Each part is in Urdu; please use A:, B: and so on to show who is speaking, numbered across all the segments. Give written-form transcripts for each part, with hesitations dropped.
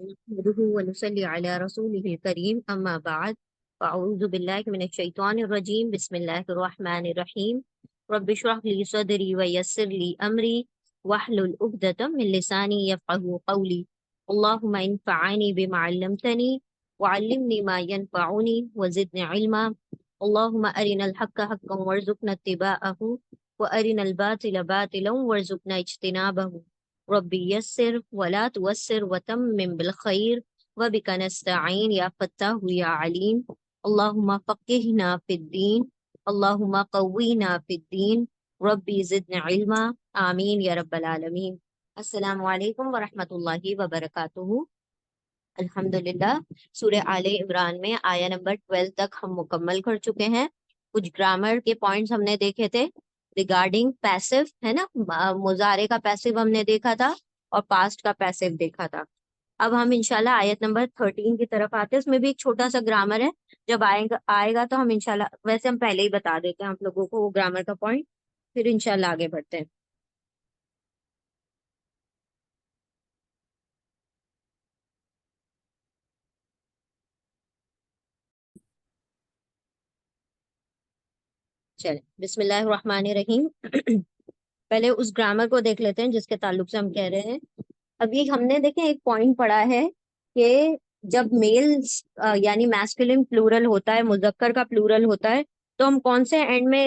A: نحمده ونصلي على رسوله الكريم أما بعد فأعوذ بالله من الشيطان الرجيم بسم الله الرحمن الرحيم رب اشرح لي صدري ويسر لي أمري واحلل عقدة من لساني يفقهوا قولي اللهم انفعني بما علمتني وعلمني ما ينفعني وزدني علما اللهم أرنا الحق حقا وارزقنا اتباعه وأرنا الباطل باطلا وارزقنا اجتنابه ربی یسر ولا توسر وتمم بالخیر وبک نستعین یا فتاح یا علیم اللہم فقہنا فی الدین اللہم قوینا فی الدین ربی زدنا علما آمین یا رب العالمین۔ السلام علیکم ورحمۃ اللہ وبرکاتہ۔ الحمدللہ سورہ آل عمران میں آیہ نمبر 12 تک ہم مکمل کر چکے ہیں۔ کچھ گرامر کے پوائنٹس ہم نے دیکھے تھے ریگارڈنگ پیسو، ہے نا، مضارع کا پیسو ہم نے دیکھا تھا اور پاسٹ کا پیسو دیکھا تھا۔ اب ہم انشاءاللہ آیت نمبر 13 کی طرف آتے ہیں۔ اس میں بھی ایک چھوٹا سا گرامر ہے، جب آئے گا تو ہم انشاءاللہ، ویسے ہم پہلے ہی بتا دیتے ہیں آپ لوگوں کو وہ گرامر کا پوائنٹ، پھر انشاءاللہ آگے بڑھتے ہیں۔ چلیں بسم اللہ الرحمن الرحیم۔ پہلے اس گرامر کو دیکھ لیتے ہیں جس کے تعلق سے ہم کہہ رہے ہیں۔ ابھی ہم نے دیکھیں ایک پوائنٹ پڑھا ہے کہ جب میل یعنی میسکولن پلورل ہوتا ہے، مذکر کا پلورل ہوتا ہے، تو ہم کون سے اینڈ میں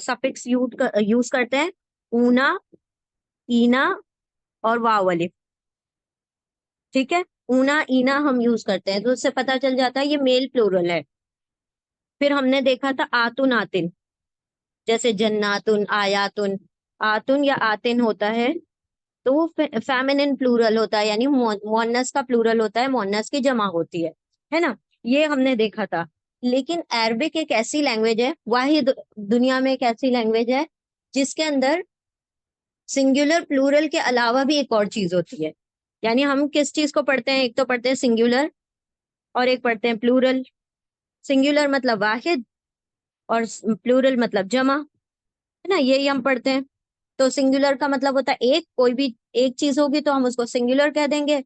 A: سفکس یوز کرتے ہیں؟ اونا، اینا اور واو الف، ٹھیک ہے؟ اونا اینا ہم یوز کرتے ہیں تو اس سے پتہ چل جاتا ہے یہ میل پلورل ہے۔ پھر ہم نے دیکھا تھا آتن آتن، جیسے جناتن، آیاتن، آتن یا آتن ہوتا ہے تو وہ فیمنن پلورل ہوتا ہے، یعنی مونس کا پلورل ہوتا ہے، مونس کی جمع ہوتی ہے نا، یہ ہم نے دیکھا تھا۔ لیکن عربک ایک ایسی لینگویج ہے، واحد دنیا میں ایک ایسی لینگویج ہے جس کے اندر سنگولر پلورل کے علاوہ بھی ایک اور چیز ہوتی ہے۔ یعنی ہم کس چیز کو پڑھتے ہیں؟ ایک تو پڑھتے ہیں سنگولر اور ایک پڑھتے ہیں پلورل۔ سنگولر مطلب واحد اور پلورل مطلب جمع، ہے نا، یہی ہم پڑھتے ہیں۔ تو سنگولر کا مطلب ہوتا ہے ایک، کوئی بھی ایک چیز ہوگی تو ہم اس کو سنگولر کہہ دیں گے،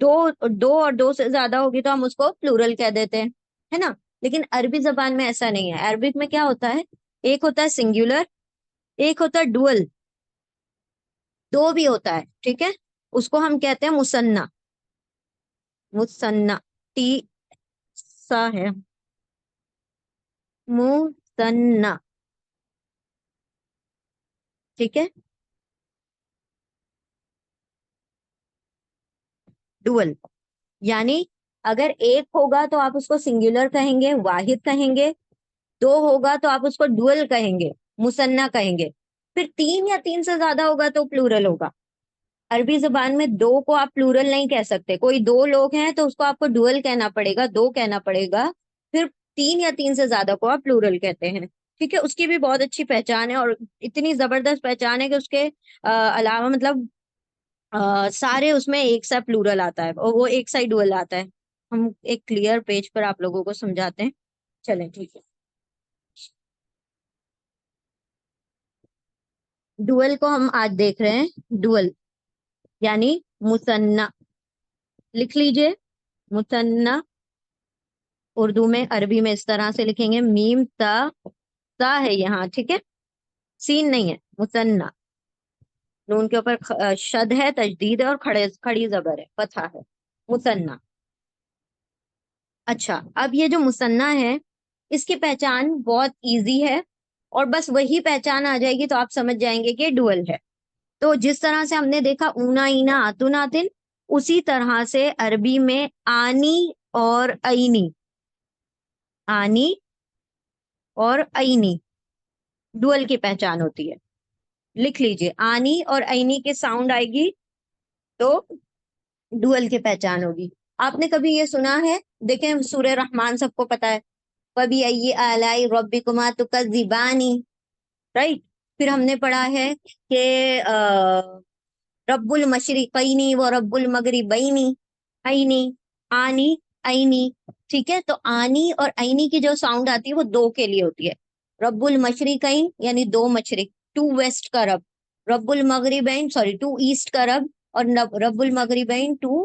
A: دو دو اور دو سے زیادہ ہوگی تو ہم اس کو پلورل کہہ دیتے ہیں، ہے نا۔ لیکن عربی زبان میں ایسا نہیں ہے۔ عربک میں کیا ہوتا ہے؟ ایک ہوتا ہے سنگولر، ایک ہوتا ہے ڈوئل، دو بھی ہوتا ہے، ٹھیک ہے؟ اس کو ہم کہتے ہیں مثنیٰ، مثنیٰ، ٹی سا ہے، مثنیٰ، ٹھیک ہے؟ ڈوئل یعنی اگر ایک ہوگا تو آپ اس کو سنگولر کہیں گے، واحد کہیں گے، دو ہوگا تو آپ اس کو ڈوئل کہیں گے، مثنیٰ کہیں گے، پھر تین یا تین سے زیادہ ہوگا تو پلورل ہوگا۔ عربی زبان میں دو کو آپ پلورل نہیں کہہ سکتے، کوئی دو لوگ ہیں تو اس کو آپ کو ڈوئل کہنا پڑے گا، دو کہنا پڑے گا، پھر تین یا تین سے زیادہ کو آپ پلورل کہتے ہیں، ٹھیک ہے؟ اس کی بھی بہت اچھی پہچان ہے اور اتنی زبردست پہچان ہے کہ اس کے علاوہ مطلب سارے اس میں ایک سا پلورل آتا ہے اور وہ ایک سا ہی ڈوئل آتا ہے۔ ہم ایک کلیئر پیج پر آپ لوگوں کو سمجھاتے ہیں، چلیں ٹھیک ہے۔ ڈوئل کو ہم آج دیکھ رہے ہیں، ڈوئل یعنی مثنیٰ، لکھ لیجئے مثنیٰ، اردو میں، عربی میں اس طرح سے لکھیں گے، میم تا، تا ہے یہاں، ٹھیک ہے، سین نہیں ہے، مثنیٰ، نون کے اوپر شد ہے، تجدید ہے اور کھڑی زبر ہے، فتحہ ہے، مثنیٰ۔ اچھا، اب یہ جو مثنیٰ ہے اس کی پہچان بہت ایزی ہے اور بس وہی پہچان آ جائے گی تو آپ سمجھ جائیں گے کہ ڈوئل ہے۔ تو جس طرح سے ہم نے دیکھا اونا اینا آتن آتن، اسی طرح سے عربی میں آنی اور اینی، آنی اور اینی ڈوئل کی پہچان ہوتی ہے۔ لکھ لیجئے، آنی اور اینی کے ساؤنڈ آئے گی تو ڈوئل کی پہچان ہوگی۔ آپ نے کبھی یہ سنا ہے؟ دیکھیں سورہ رحمان سب کو پتا ہے، فَبِأَيِّ آلَاءِ رَبِّكُمَا تُكَذِّبَانِ، رائٹ؟ پھر ہم نے پڑھا ہے کہ رب المشرقین و رب المغربین، اینی، آنی، اینی، ٹھیک ہے؟ تو آنی اور اینی کی جو ساؤنڈ آتی ہے وہ دو کے لیے ہوتی ہے، رب المشرقین یعنی دو مشرق، ٹو ویسٹ کا رب، رب المغربین سوری ٹو ایسٹ کا رب، اور رب المغربین ٹو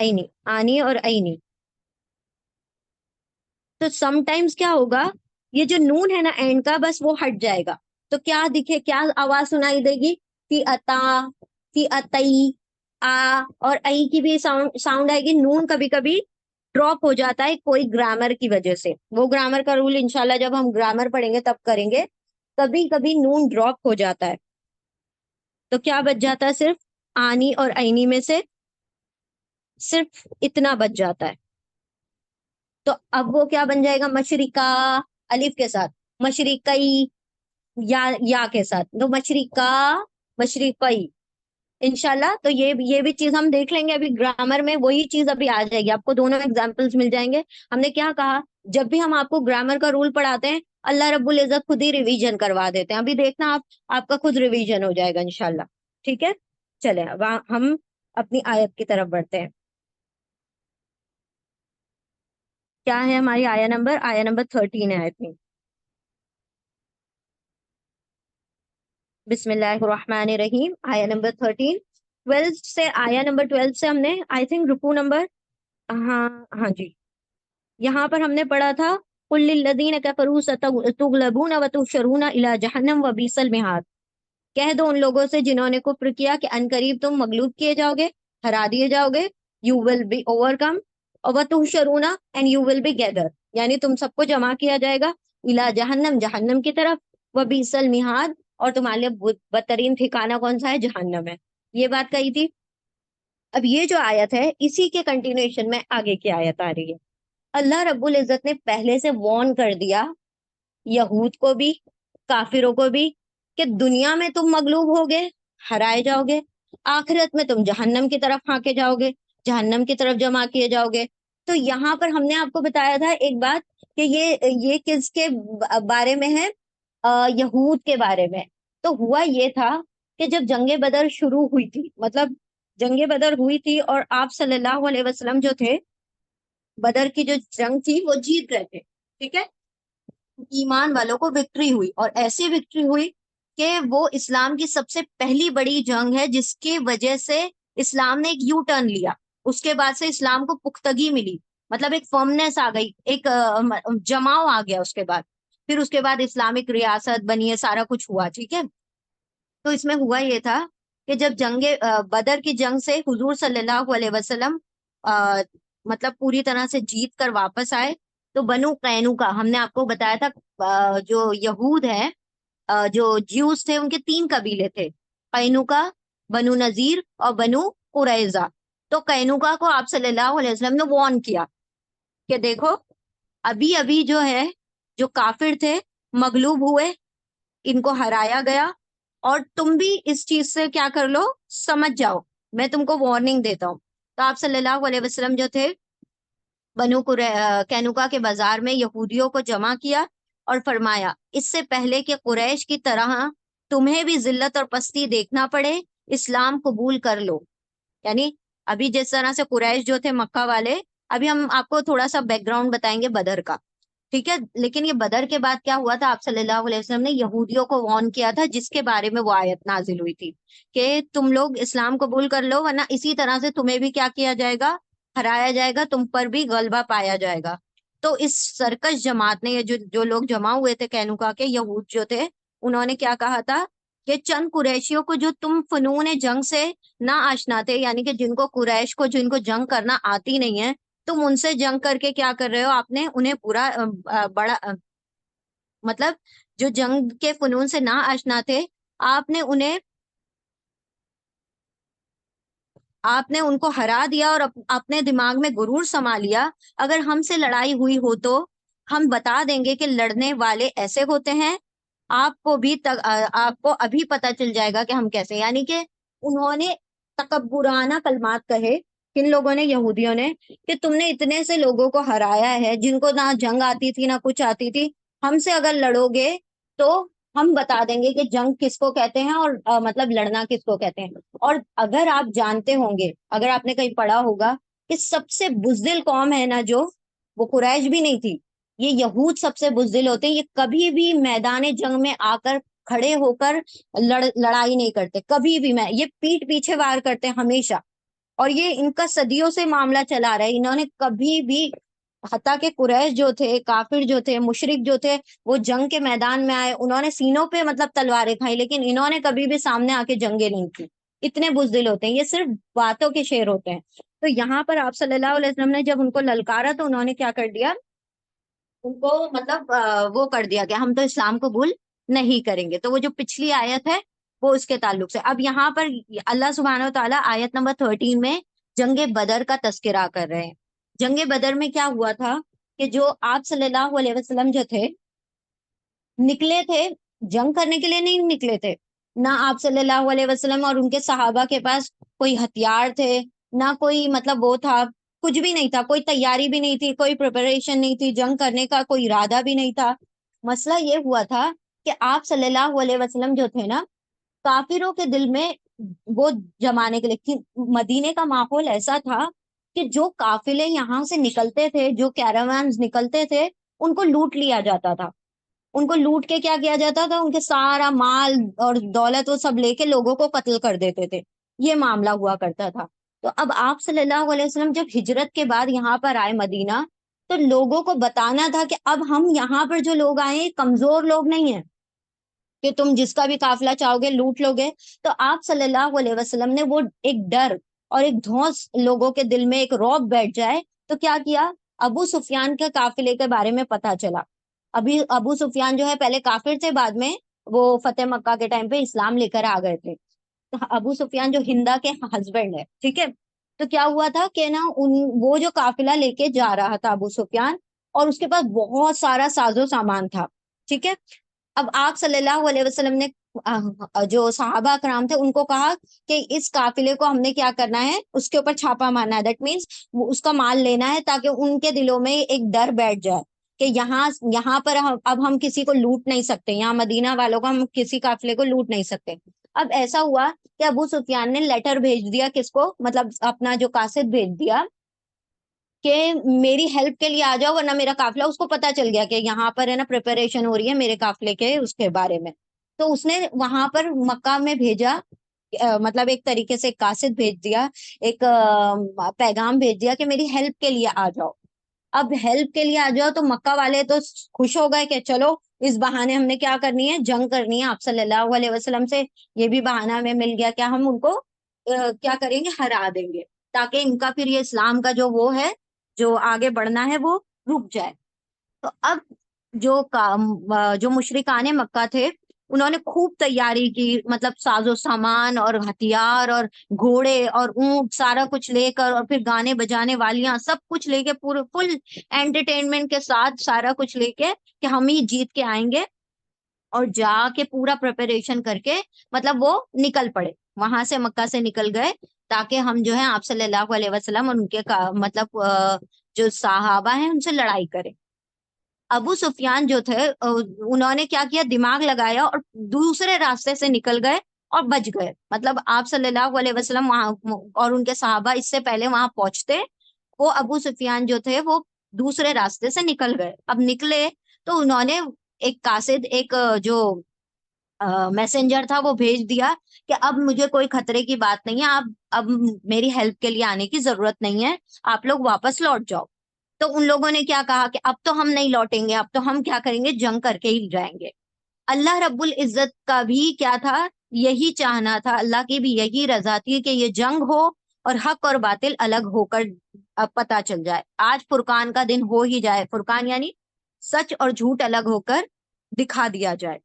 A: اینی، آنی اور اینی. تو سم ٹائمس کیا ہوگا، یہ جو نون ہے نا اینڈ کا، بس وہ ہٹ جائے گا. تو کیا دکھے، کیا آواز سنائی دے گی؟ فی اتا، فی اتئی، آ اور ای کی بھی ساؤنڈ آئے گی. نون کبھی کبھی ڈراپ ہو جاتا ہے کوئی گرامر کی وجہ سے. وہ گرامر کا رول انشاءاللہ جب ہم گرامر پڑھیں گے تب کریں گے. کبھی کبھی نون ڈراپ ہو جاتا ہے. تو کیا بچ جاتا ہے؟ صرف آنی اور اینی میں سے صرف اتنا بچ جاتا ہے. تو اب وہ کیا بن جائے گا؟ مشرقہ الف کے ساتھ، مشرقی یا کے ساتھ. تو مشرقہ، مشرقی انشاءاللہ. تو یہ بھی چیز ہم دیکھ لیں گے ابھی گرامر میں. وہی چیز ابھی آ جائے گی آپ کو، دونوں ایگزامپلس مل جائیں گے. ہم نے کیا کہا، جب بھی ہم آپ کو گرامر کا رول پڑھاتے ہیں اللہ رب العزت خود ہی ریویژن کروا دیتے ہیں. ابھی دیکھنا آپ کا خود ریویژن ہو جائے گا انشاءاللہ. ٹھیک ہے، چلیں اب ہم اپنی آیت کی طرف بڑھتے ہیں. کیا ہے ہماری آیا نمبر؟ آیا نمبر 13 ہے آئی تھنک. بسم اللہ الرحمن الرحیم. آیا نمبر 13. 12 سے، آیا نمبر 12 سے ہم نے آئی تھنک رکو نمبر، ہاں ہاں جی، یہاں پر ہم نے پڑھا تھا قل للذین کفروا ستغلبون وتحشرون الی جہنم وبئس المہاد. کہہ دو ان لوگوں سے جنہوں نے کفر کیا کہ ان قریب تم مغلوب کیے جاؤ گے، ہرا دیے جاؤ گے. یو ول بی اوور کم. اور وتحشرون and you will be gather, یعنی تم سب کو جمع کیا جائے گا الی جہنم، جہنم کی طرف. وبئس المہاد، اور تمہارے لیے بدترین ٹھکانہ کون سا ہے؟ جہنم ہے. یہ بات کہی تھی. اب یہ جو آیت ہے اسی کے کنٹینیوشن میں آگے کی آیت آ رہی ہے. اللہ رب العزت نے پہلے سے وارن کر دیا یہود کو بھی، کافروں کو بھی، کہ دنیا میں تم مغلوب ہوگے، ہرائے جاؤ گے. آخرت میں تم جہنم کی طرف ہانکے جاؤ گے، جہنم کی طرف جمع کیے جاؤ گے. تو یہاں پر ہم نے آپ کو بتایا تھا ایک بات کہ یہ کس کے بارے میں ہے؟ یہود کے بارے میں. تو ہوا یہ تھا کہ جب جنگ بدر شروع ہوئی تھی، مطلب جنگ بدر ہوئی تھی اور آپ صلی اللہ علیہ وسلم جو تھے، بدر کی جو جنگ تھی وہ جیت گئے تھے. ٹھیک ہے، ایمان والوں کو وکٹری ہوئی، اور ایسی وکٹری ہوئی کہ وہ اسلام کی سب سے پہلی بڑی جنگ ہے جس کی وجہ سے اسلام نے ایک یو ٹرن لیا. اس کے بعد سے اسلام کو پختگی ملی، مطلب ایک فرمنس آ گئی، ایک جماؤ آ گیا. اس کے بعد پھر اس کے بعد اسلامک ریاست بنی ہے، سارا کچھ ہوا. ٹھیک ہے، تو اس میں ہوا یہ تھا کہ جب جنگ بدر کی جنگ سے حضور صلی اللہ علیہ وسلم مطلب پوری طرح سے جیت کر واپس آئے، تو بنو قینوقا، ہم نے آپ کو بتایا تھا جو یہود ہے، جو جیوز تھے، ان کے 3 قبیلے تھے، قینوقا، بنو نذیر اور بنو قریظہ. تو قینوقا کو آپ صلی اللہ علیہ وسلم نے وارن کیا کہ دیکھو ابھی ابھی جو ہے، جو کافر تھے مغلوب ہوئے، ان کو ہرایا گیا، اور تم بھی اس چیز سے کیا کر لو، سمجھ جاؤ، میں تم کو وارننگ دیتا ہوں. تو آپ صلی اللہ علیہ وسلم جو تھے کینوکا کے بازار میں یہودیوں کو جمع کیا اور فرمایا اس سے پہلے کہ قریش کی طرح تمہیں بھی ذلت اور پستی دیکھنا پڑے، اسلام قبول کر لو. یعنی ابھی جس طرح سے قریش جو تھے مکہ والے، ابھی ہم آپ کو تھوڑا سا بیک گراؤنڈ بتائیں گے بدر کا. ٹھیک ہے، لیکن یہ بدر کے بعد کیا ہوا تھا؟ آپ صلی اللہ علیہ وسلم نے یہودیوں کو وارن کیا تھا، جس کے بارے میں وہ آیت نازل ہوئی تھی کہ تم لوگ اسلام قبول کر لو، ورنہ اسی طرح سے تمہیں بھی کیا کیا جائے گا؟ ہرایا جائے گا، تم پر بھی غلبہ پایا جائے گا. تو اس سرکش جماعت نے، یہ جو لوگ جمع ہوئے تھے کینوکا کے یہود جو تھے، انہوں نے کیا کہا تھا کہ چند قریشیوں کو جو تم فنون جنگ سے نہ آشنا تھے، یعنی کہ جن کو قریش کو، جن کو جنگ کرنا آتی نہیں ہے، تم ان سے جنگ کر کے کیا کر رہے ہو؟ آپ نے انہیں پورا بڑا مطلب جو جنگ کے فنون سے نہ آشنا تھے، آپ نے ان کو ہرا دیا اور اپنے دماغ میں غرور سما لیا. اگر ہم سے لڑائی ہوئی ہو تو ہم بتا دیں گے کہ لڑنے والے ایسے ہوتے ہیں، آپ کو ابھی پتا چل جائے گا کہ ہم کیسے. یعنی کہ انہوں نے تکبرانہ کلمات کہے، کن لوگوں نے؟ یہودیوں نے، کہ تم نے اتنے سے لوگوں کو ہرایا ہے جن کو نہ جنگ آتی تھی نہ کچھ آتی تھی، ہم سے اگر لڑو گے تو ہم بتا دیں گے کہ جنگ کس کو کہتے ہیں اور مطلب لڑنا کس کو کہتے ہیں. اور اگر آپ جانتے ہوں گے، اگر آپ نے کہیں پڑھا ہوگا کہ سب سے بزدل قوم ہے نا، جو وہ قریش بھی نہیں تھی، یہ یہود سب سے بزدل ہوتے ہیں. یہ کبھی بھی میدان جنگ میں آ کر کھڑے ہو کر لڑائی نہیں کرتے کبھی بھی. یہ پیٹھ پیچھے وار کرتے ہیں ہمیشہ. اور یہ ان کا صدیوں سے معاملہ چلا رہا ہے. انہوں نے کبھی بھی، حتیٰ کہ قریش جو تھے، کافر جو تھے، مشرک جو تھے، وہ جنگ کے میدان میں آئے، انہوں نے سینوں پہ مطلب تلواریں کھائی، لیکن انہوں نے کبھی بھی سامنے آ کے جنگیں نہیں کی. اتنے بزدل ہوتے ہیں، یہ صرف باتوں کے شعر ہوتے ہیں. تو یہاں پر آپ صلی اللہ علیہ وسلم نے جب ان کو للکارا تو انہوں نے کیا کر دیا، ان کو مطلب وہ کر دیا کہ ہم تو اسلام قبول نہیں کریں گے. تو وہ جو پچھلی آیت ہے وہ اس کے تعلق سے. اب یہاں پر اللہ سبحانہ و تعالیٰ آیت نمبر 13 میں جنگ بدر کا تذکرہ کر رہے ہیں. جنگ بدر میں کیا ہوا تھا کہ جو آپ صلی اللہ علیہ وسلم جو تھے نکلے تھے، جنگ کرنے کے لیے نہیں نکلے تھے. نہ آپ صلی اللہ علیہ وسلم اور ان کے صحابہ کے پاس کوئی ہتھیار تھے، نہ کوئی مطلب وہ تھا، کچھ بھی نہیں تھا، کوئی تیاری بھی نہیں تھی، کوئی پریپریشن نہیں تھی، جنگ کرنے کا کوئی ارادہ بھی نہیں تھا. مسئلہ یہ ہوا تھا کہ آپ صلی اللہ علیہ وسلم جو تھے نا، کافروں کے دل میں وہ جمانے کے لیے، مدینے کا ماحول ایسا تھا کہ جو قافلے یہاں سے نکلتے تھے، جو کیراوانز نکلتے تھے، ان کو لوٹ لیا جاتا تھا. ان کو لوٹ کے کیا کیا جاتا تھا، ان کے سارا مال اور دولت وہ سب لے کے لوگوں کو قتل کر دیتے تھے. یہ معاملہ ہوا کرتا تھا. تو اب آپ صلی اللہ علیہ وسلم جب ہجرت کے بعد یہاں پر آئے مدینہ، تو لوگوں کو بتانا تھا کہ اب ہم یہاں پر جو لوگ آئے ہیں کمزور لوگ نہیں ہیں کہ تم جس کا بھی قافلہ چاہو گے لوٹ لو گے. تو آپ صلی اللہ علیہ وسلم نے وہ ایک ڈر اور ایک دھوس لوگوں کے دل میں ایک رعب بیٹھ جائے تو کیا کیا، ابو سفیان کے قافلے کے بارے میں پتا چلا. ابو سفیان جو ہے پہلے کافر تھے، بعد میں وہ فتح مکہ کے ٹائم پہ اسلام لے کر آ گئے تھے. تو ابو سفیان جو ہندا کے ہسبینڈ ہے، ٹھیک ہے. تو کیا ہوا تھا کہ نا وہ جو قافلہ لے کے جا رہا تھا ابو سفیان، اور اس کے پاس بہت سارا ساز و سامان تھا، ٹھیک ہے. اب آپ صلی اللہ علیہ وسلم نے جو صحابہ کرام تھے ان کو کہا کہ اس قافلے کو ہم نے کیا کرنا ہے، اس کے اوپر چھاپا مارنا ہے. دیٹ مینس اس کا مال لینا ہے، تاکہ ان کے دلوں میں ایک ڈر بیٹھ جائے کہ یہاں پر اب ہم کسی کو لوٹ نہیں سکتے، یہاں مدینہ والوں کو ہم کسی قافلے کو لوٹ نہیں سکتے. اب ایسا ہوا کہ ابو سفیان نے لیٹر بھیج دیا، کس کو، مطلب اپنا جو قاصد بھیج دیا کہ میری ہیلپ کے لیے آ جاؤ ورنہ میرا قافلہ. اس کو پتا چل گیا کہ یہاں پر ہے نا پریپریشن ہو رہی ہے میرے قافلے کے اس کے بارے میں. تو اس نے وہاں پر مکہ میں بھیجا، مطلب ایک طریقے سے قاصد بھیج دیا، ایک پیغام بھیج دیا کہ میری ہیلپ کے لیے آ جاؤ. اب ہیلپ کے لیے آ جاؤ تو مکہ والے تو خوش ہو گئے کہ چلو اس بہانے ہم نے کیا کرنی ہے، جنگ کرنی ہے آپ صلی اللہ علیہ وسلم سے. یہ بھی بہانہ ہمیں مل گیا، کیا ہم ان کو کیا کریں گے، ہرا دیں گے، تاکہ ان کا پھر یہ اسلام کا جو وہ ہے جو آگے بڑھنا ہے وہ رک جائے. تو اب جو مشرکان مکہ تھے انہوں نے خوب تیاری کی، مطلب ساز و سامان اور ہتھیار اور گھوڑے اور اونٹ سارا کچھ لے کر، اور پھر گانے بجانے والیاں سب کچھ لے کے، پورے فل انٹرٹینمنٹ کے ساتھ سارا کچھ لے کے کہ ہم ہی جیت کے آئیں گے. اور جا کے پورا پریپریشن کر کے مطلب وہ نکل پڑے، وہاں سے مکہ سے نکل گئے، تاکہ ہم جو ہے آپ صلی اللہ علیہ وسلم اور ان کے مطلب جو صحابہ ہیں ان سے لڑائی کریں. ابو سفیان جو تھے انہوں نے کیا کیا، دماغ لگایا اور دوسرے راستے سے نکل گئے اور بچ گئے. مطلب آپ صلی اللہ علیہ وسلم وہاں اور ان کے صحابہ اس سے پہلے وہاں پہنچتے، وہ ابو سفیان جو تھے وہ دوسرے راستے سے نکل گئے. اب نکلے تو انہوں نے ایک قاصد، ایک جو میسنجر تھا وہ بھیج دیا کہ اب مجھے کوئی خطرے کی بات نہیں ہے، آپ اب میری ہیلپ کے لیے آنے کی ضرورت نہیں ہے، آپ لوگ واپس لوٹ جاؤ. تو ان لوگوں نے کیا کہا کہ اب تو ہم نہیں لوٹیں گے، اب تو ہم کیا کریں گے، جنگ کر کے ہی جائیں گے. اللہ رب العزت کا بھی کیا تھا، یہی چاہنا تھا، اللہ کی بھی یہی رضا تھی کہ یہ جنگ ہو اور حق اور باطل الگ ہو کر پتا چل جائے. آج فرقان کا دن ہو ہی جائے، فرقان یعنی سچ اور جھوٹ الگ ہو کر دکھا دیا جائے.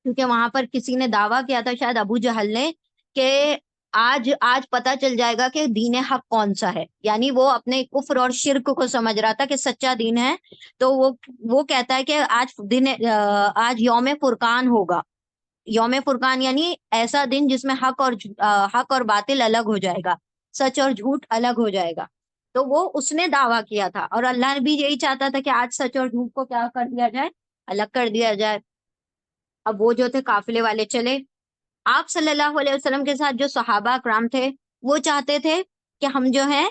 A: کیونکہ وہاں پر کسی نے دعویٰ کیا تھا، شاید ابو جہل نے، کہ آج پتا چل جائے گا کہ دین حق کون سا ہے. یعنی وہ اپنے کفر اور شرک کو سمجھ رہا تھا کہ سچا دین ہے. تو وہ کہتا ہے کہ آج یوم فرقان ہوگا. یوم فرقان یعنی ایسا دن جس میں حق اور باطل الگ ہو جائے گا، سچ اور جھوٹ الگ ہو جائے گا. تو وہ اس نے دعویٰ کیا تھا، اور اللہ بھی یہی چاہتا تھا کہ آج سچ اور جھوٹ کو کیا کر دیا جائے، الگ کر دیا جائے. اب وہ جو تھے قافلے والے چلے، آپ صلی اللہ علیہ وسلم کے ساتھ جو صحابہ کرام تھے وہ چاہتے تھے کہ ہم جو ہے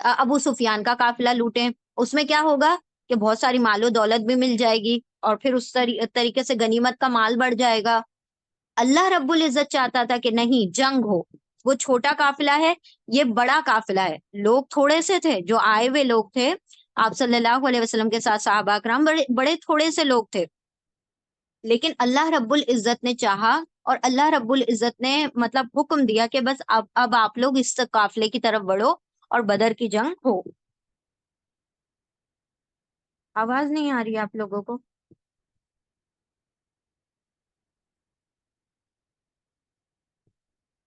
A: ابو سفیان کا قافلہ لوٹیں. اس میں کیا ہوگا کہ بہت ساری مال و دولت بھی مل جائے گی، اور پھر اس طریقے سے غنیمت کا مال بڑھ جائے گا. اللہ رب العزت چاہتا تھا کہ نہیں، جنگ ہو. وہ چھوٹا قافلہ ہے، یہ بڑا قافلہ ہے. لوگ تھوڑے سے تھے، جو آئے ہوئے لوگ تھے آپ صلی اللہ علیہ وسلم کے ساتھ، صحابہ کرام بڑے بڑے تھوڑے سے لوگ تھے. لیکن اللہ رب العزت نے چاہا اور اللہ رب العزت نے مطلب حکم دیا کہ بس اب آپ لوگ اس قافلے کی طرف بڑھو اور بدر کی جنگ ہو. آواز نہیں آ رہی آپ لوگوں کو؟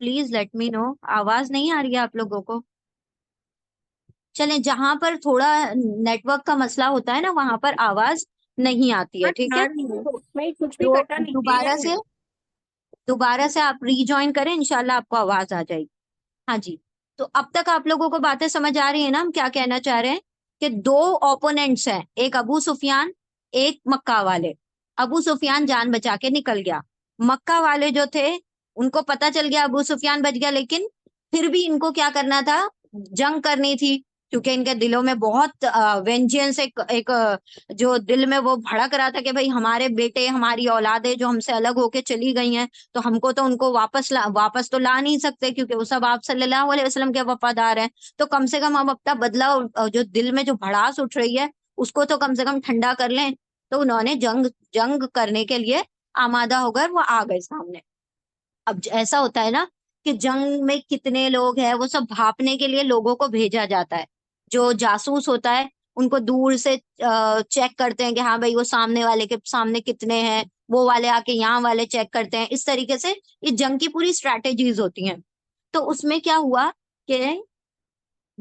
A: پلیز لیٹ می نو. آواز نہیں آ رہی ہے آپ لوگوں کو؟ چلیں، جہاں پر تھوڑا نیٹ ورک کا مسئلہ ہوتا ہے نا وہاں پر آواز نہیں آتی ہے، ٹھیک ہے؟
B: آ رہی ہے، نہیں کچھ بھی
A: تو
B: کٹا نہیں، کلیئر ہے.
A: دوبارہ سے آپ ری جوائن کریں، انشاءاللہ آپ کو آواز آ جائے گی. ہاں جی. تو اب تک آپ لوگوں کو باتیں سمجھ آ رہی ہیں نا ہم کیا کہنا چاہ رہے ہیں؟ کہ دو اوپوننٹس ہیں، ایک ابو سفیان، ایک مکہ والے. ابو سفیان جان بچا کے نکل گیا. مکہ والے جو تھے ان کو پتا چل گیا ابو سفیان بچ گیا، لیکن پھر بھی ان کو کیا کرنا تھا؟ جنگ کرنی تھی، کیونکہ ان کے دلوں میں بہت وینجنس ایک جو دل میں وہ بھڑک رہا تھا کہ بھائی ہمارے بیٹے، ہماری اولادیں جو ہم سے الگ ہو کے چلی گئی ہیں، تو ہم کو تو ان کو واپس تو لا نہیں سکتے، کیونکہ وہ سب آپ صلی اللہ علیہ وسلم کے وفادار ہیں. تو کم سے کم ہم اپنا بدلہ، جو دل میں جو بھڑاس اٹھ رہی ہے اس کو تو کم سے کم ٹھنڈا کر لیں. تو انہوں نے جنگ کرنے کے لیے آمادہ ہو کر وہ آ گئے سامنے. اب ایسا ہوتا ہے نا کہ جنگ میں کتنے لوگ ہیں، وہ سب بھاپنے کے لیے لوگوں کو بھیجا جاتا ہے. جو جاسوس ہوتا ہے ان کو دور سے چیک کرتے ہیں کہ ہاں بھائی وہ سامنے والے کے سامنے کتنے ہیں، وہ والے آ کے یہاں والے چیک کرتے ہیں. اس طریقے سے یہ جنگ کی پوری اسٹریٹجیز ہوتی ہیں. تو اس میں کیا ہوا کہ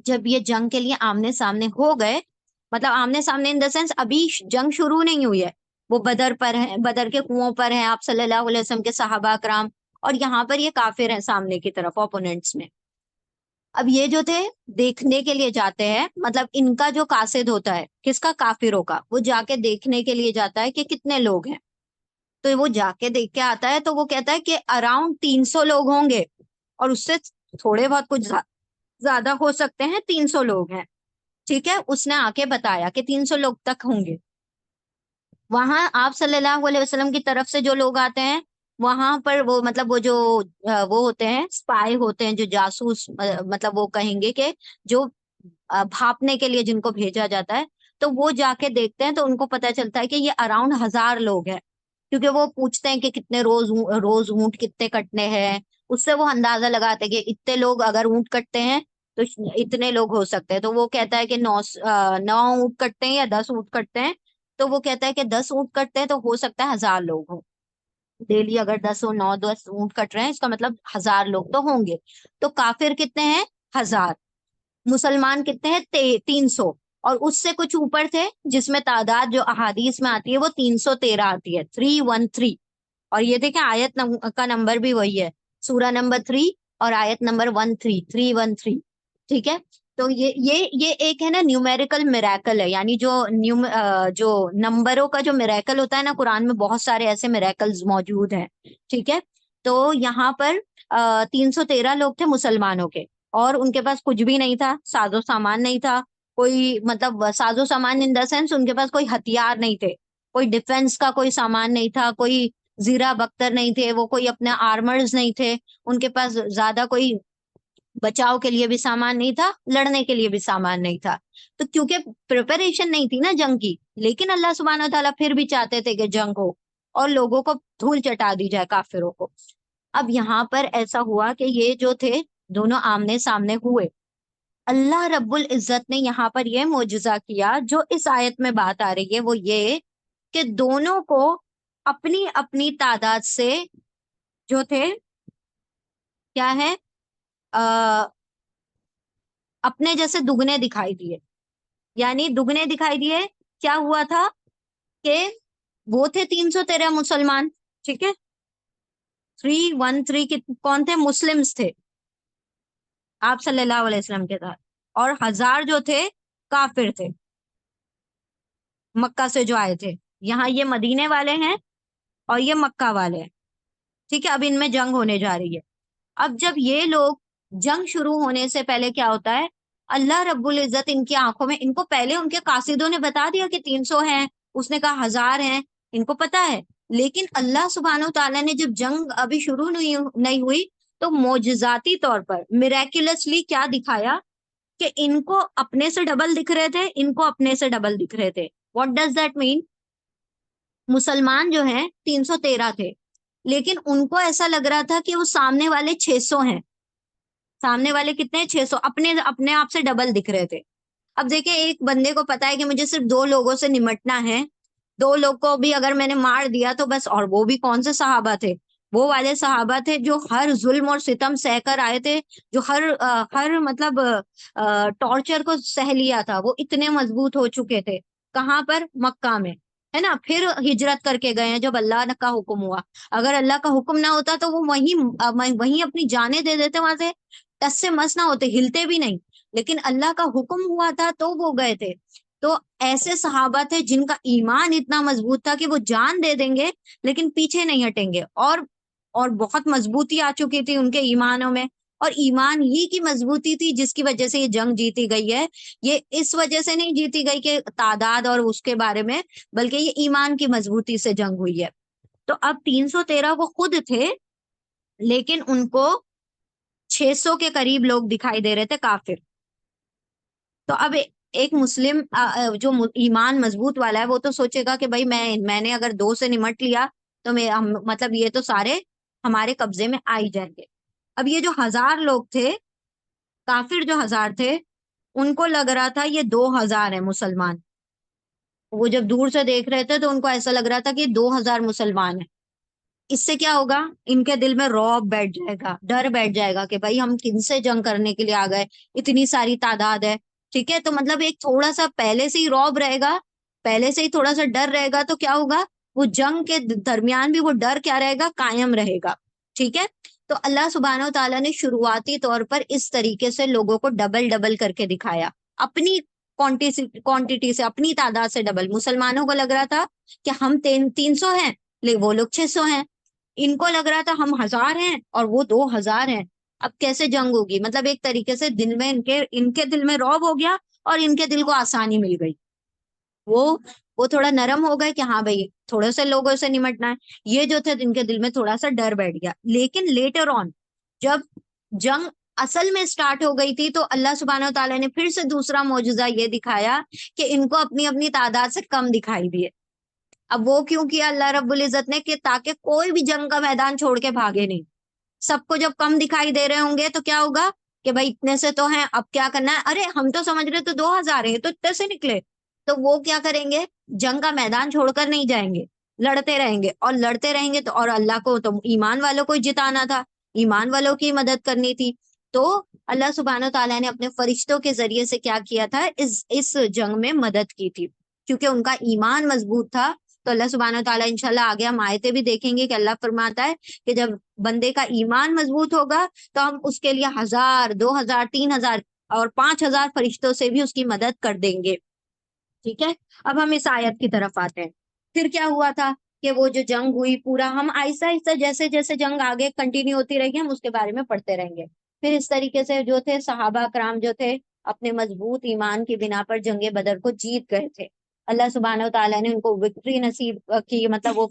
A: جب یہ جنگ کے لیے آمنے سامنے ہو گئے، مطلب آمنے سامنے ان دا سینس ابھی جنگ شروع نہیں ہوئی ہے، وہ بدر پر ہیں، بدر کے کنووں پر ہیں آپ صلی اللہ علیہ وسلم کے صحابہ کرام، اور یہاں پر یہ کافر ہیں سامنے کی طرف اوپوننٹس میں. اب یہ جو تھے دیکھنے کے لیے جاتے ہیں، مطلب ان کا جو قاصد ہوتا ہے کس کا؟ کافروں کا. وہ جا کے دیکھنے کے لیے جاتا ہے کہ کتنے لوگ ہیں. تو وہ جا کے دیکھ کے آتا ہے تو وہ کہتا ہے کہ اراؤنڈ 300 لوگ ہوں گے، اور اس سے تھوڑے بہت کچھ زیادہ ہو سکتے ہیں. 300 لوگ ہیں، ٹھیک ہے. اس نے آ کے بتایا کہ 300 لوگ تک ہوں گے. وہاں آپ صلی اللہ علیہ وسلم کی طرف سے جو لوگ آتے ہیں وہاں پر وہ مطلب وہ جو وہ ہوتے ہیں اسپائی ہوتے ہیں، جو جاسوس، مطلب وہ کہیں گے کہ جو بھاپنے کے لیے جن کو بھیجا جاتا ہے، تو وہ جا کے دیکھتے ہیں تو ان کو پتا چلتا ہے کہ یہ اراؤنڈ 1000 لوگ ہیں. کیونکہ وہ پوچھتے ہیں کہ کتنے روز اونٹ کتنے کٹنے ہیں، اس سے وہ اندازہ لگاتے ہیں کہ اتنے لوگ اگر اونٹ کٹتے ہیں تو اتنے لوگ ہو سکتے ہیں. تو وہ کہتا ہے کہ 9 اونٹ کٹتے ہیں یا 10 اونٹ کٹتے ہیں. تو وہ کہتا ہے کہ 10 اونٹ کٹتے ہیں تو ہو سکتا ہے 1000 لوگ ہوں. ڈیلی اگر 10 اونٹ کٹ رہے ہیں اس کا مطلب 1000 لوگ تو ہوں گے. تو کافر کتنے ہیں؟ 1000. مسلمان کتنے ہیں؟ 300. اور اس سے کچھ اوپر تھے جس میں تعداد جو احادیث میں آتی ہے وہ 313 آتی ہے، 313. اور یہ دیکھیں آیت کا نمبر بھی وہی ہے، سورہ نمبر 3 اور آیت نمبر 13، 313. ٹھیک ہے. تو یہ ایک ہے نا نیومیریکل میریکل ہے، یعنی جو نمبروں کا جو میریکل ہوتا ہے نا، قرآن میں بہت سارے ایسے میریکلز موجود ہیں. ٹھیک ہے. تو یہاں پر 313 لوگ تھے مسلمانوں کے، اور ان کے پاس کچھ بھی نہیں تھا، ساز و سامان نہیں تھا کوئی، مطلب ساز و سامان ان دا سینس ان کے پاس کوئی ہتھیار نہیں تھے، کوئی ڈیفenس کا کوئی سامان نہیں تھا، کوئی زیرہ بختر نہیں تھے، وہ کوئی اپنے آرمرز نہیں تھے، ان کے پاس زیادہ کوئی بچاؤ کے لیے بھی سامان نہیں تھا، لڑنے کے لیے بھی سامان نہیں تھا. تو کیونکہ پریپریشن نہیں تھی نا جنگ کی، لیکن اللہ سبحانہ و تعالیٰ پھر بھی چاہتے تھے کہ جنگ ہو اور لوگوں کو دھول چٹا دی جائے، کافروں کو. اب یہاں پر ایسا ہوا کہ یہ جو تھے دونوں آمنے سامنے ہوئے. اللہ رب العزت نے یہاں پر یہ معجزہ کیا جو اس آیت میں بات آ رہی ہے، وہ یہ کہ دونوں کو اپنی اپنی تعداد سے جو تھے کیا ہے اپنے جیسے دگنے دکھائی دیے. یعنی دگنے دکھائی دیے. کیا ہوا تھا کہ وہ تھے 313 مسلمان، ٹھیک ہے. 313 کون تھے؟ مسلمز تھے آپ صلی اللہ علیہ وسلم کے ساتھ، اور 1000 جو تھے کافر تھے مکہ سے جو آئے تھے. یہاں یہ مدینے والے ہیں اور یہ مکہ والے ہیں، ٹھیک ہے. اب ان میں جنگ ہونے جا رہی ہے. اب جب یہ لوگ جنگ شروع ہونے سے پہلے کیا ہوتا ہے، اللہ رب العزت ان کی آنکھوں میں، ان کو پہلے ان کے قاصدوں نے بتا دیا کہ 300 ہیں، اس نے کہا 1000 ہیں، ان کو پتا ہے. لیکن اللہ سبحانہ و تعالیٰ نے جب جنگ ابھی شروع نہیں ہوئی تو معجزاتی طور پر میریکولسلی کیا دکھایا کہ ان کو اپنے سے ڈبل دکھ رہے تھے، ان کو اپنے سے ڈبل دکھ رہے تھے. واٹ ڈز دیٹ مین؟ مسلمان جو ہیں 313 تھے، لیکن ان کو ایسا لگ رہا تھا کہ وہ سامنے والے 600 ہیں. سامنے والے کتنے؟ 600. اپنے اپنے آپ سے ڈبل دکھ رہے تھے. اب دیکھیں ایک بندے کو پتا ہے کہ مجھے صرف 2 لوگوں سے نمٹنا ہے، 2 لوگ کو بھی اگر میں نے مار دیا تو بس. اور وہ بھی کون سے صحابہ تھے؟ وہ والے صحابہ تھے جو ہر ظلم اور ستم سہ کر آئے تھے، جو ہر مطلب ٹارچر کو سہ لیا تھا. وہ اتنے مضبوط ہو چکے تھے. کہاں پر؟ مکہ میں، ہے نا. پھر ہجرت کر کے گئے ہیں جب اللہ کا حکم ہوا. اگر اللہ کا حکم نہ ہوتا تو وہ وہیں اپنی جانیں دے دیتے، وہاں سے ٹس سے مس نہ ہوتے، ہلتے بھی نہیں. لیکن اللہ کا حکم ہوا تھا تو وہ گئے تھے. تو ایسے صحابہ تھے جن کا ایمان اتنا مضبوط تھا کہ وہ جان دے دیں گے لیکن پیچھے نہیں ہٹیں گے. اور بہت مضبوطی آ چکی تھی ان کے ایمانوں میں. اور ایمان ہی کی مضبوطی تھی جس کی وجہ سے یہ جنگ جیتی گئی ہے. یہ اس وجہ سے نہیں جیتی گئی کہ تعداد اور اس کے بارے میں، بلکہ یہ ایمان کی مضبوطی سے جنگ ہوئی ہے. تو اب 313 وہ خود تھے، لیکن ان کو 600 کے قریب لوگ دکھائی دے رہے تھے کافر. تو اب ایک مسلم جو ایمان مضبوط والا ہے وہ تو سوچے گا کہ بھائی میں نے اگر 2 سے نمٹ لیا تو مطلب یہ تو سارے ہمارے قبضے میں آ ہی جائیں گے. اب یہ جو 1000 لوگ تھے، کافر جو 1000 تھے، ان کو لگ رہا تھا یہ 2000 ہیں مسلمان. وہ جب دور سے دیکھ رہے تھے تو ان کو ایسا لگ رہا تھا کہ 2000 مسلمان ہیں. اس سے کیا ہوگا؟ ان کے دل میں رعب بیٹھ جائے گا، ڈر بیٹھ جائے گا کہ بھائی ہم کن سے جنگ کرنے کے لیے آ گئے، اتنی ساری تعداد ہے. ٹھیک ہے، تو مطلب ایک تھوڑا سا پہلے سے ہی رعب رہے گا، پہلے سے ہی تھوڑا سا ڈر رہے گا. تو کیا ہوگا؟ وہ جنگ کے درمیان بھی وہ ڈر کیا رہے گا؟ قائم رہے گا. ٹھیک ہے. تو اللہ سبحانہ و تعالیٰ نے شروعاتی طور پر اس طریقے سے لوگوں کو ڈبل ڈبل کر کے دکھایا، اپنی کوانٹٹی سے، اپنی تعداد سے ڈبل. مسلمانوں کو لگ رہا تھا کہ ہم 300 ہیں، لیکن وہ لوگ 600 ہیں. ان کو لگ رہا تھا ہم 1000 ہیں اور وہ 2000 ہیں. اب کیسے جنگ ہوگی؟ مطلب ایک طریقے سے دل میں ان کے دل میں رعب ہو گیا اور ان کے دل کو آسانی مل گئی. وہ تھوڑا نرم ہو گئے کہ ہاں بھائی تھوڑے سے لوگوں سے نمٹنا ہے. یہ جو تھے ان کے دل میں تھوڑا سا ڈر بیٹھ گیا. لیکن لیٹر آن جب جنگ اصل میں سٹارٹ ہو گئی تھی تو اللہ سبحانہ و تعالیٰ نے پھر سے دوسرا معجزہ یہ دکھایا کہ ان کو اپنی اپنی تعداد سے کم دکھائی دیے. اب وہ کیوں کیا اللہ رب العزت نے؟ کہ تاکہ کوئی بھی جنگ کا میدان چھوڑ کے بھاگے نہیں. سب کو جب کم دکھائی دے رہے ہوں گے تو کیا ہوگا کہ بھائی اتنے سے تو ہیں، اب کیا کرنا ہے؟ ارے ہم تو سمجھ رہے تو 2000 ہیں، تو اتنے سے نکلے. تو وہ کیا کریں گے؟ جنگ کا میدان چھوڑ کر نہیں جائیں گے، لڑتے رہیں گے اور لڑتے رہیں گے. تو اور اللہ کو تو ایمان والوں کو ہی جتانا تھا، ایمان والوں کی مدد کرنی تھی. تو اللہ سبحانہ و تعالیٰ نے اپنے فرشتوں کے ذریعے سے کیا کیا تھا؟ اس جنگ میں مدد کی تھی، کیونکہ ان کا ایمان مضبوط تھا. تو اللہ سبحانہ و تعالیٰ انشاءاللہ آگے ہم آیتیں بھی دیکھیں گے کہ اللہ فرماتا ہے کہ جب بندے کا ایمان مضبوط ہوگا تو ہم اس کے لیے 1000 2000 3000 اور 5000 فرشتوں سے بھی اس کی مدد کر دیں گے. ٹھیک ہے. اب ہم اس آیت کی طرف آتے ہیں. پھر کیا ہوا تھا کہ وہ جو جنگ ہوئی، پورا ہم آہستہ آہستہ جیسے جیسے جنگ آگے کنٹینیو ہوتی رہے گی ہم اس کے بارے میں پڑھتے رہیں گے. پھر اس طریقے سے جو تھے صحابہ کرام جو تھے اپنے مضبوط ایمان کی بنا پر جنگ بدر کو جیت گئے تھے. اللہ سبحانہ و تعالیٰ نے ان کو وکٹری نصیب کی، مطلب وہ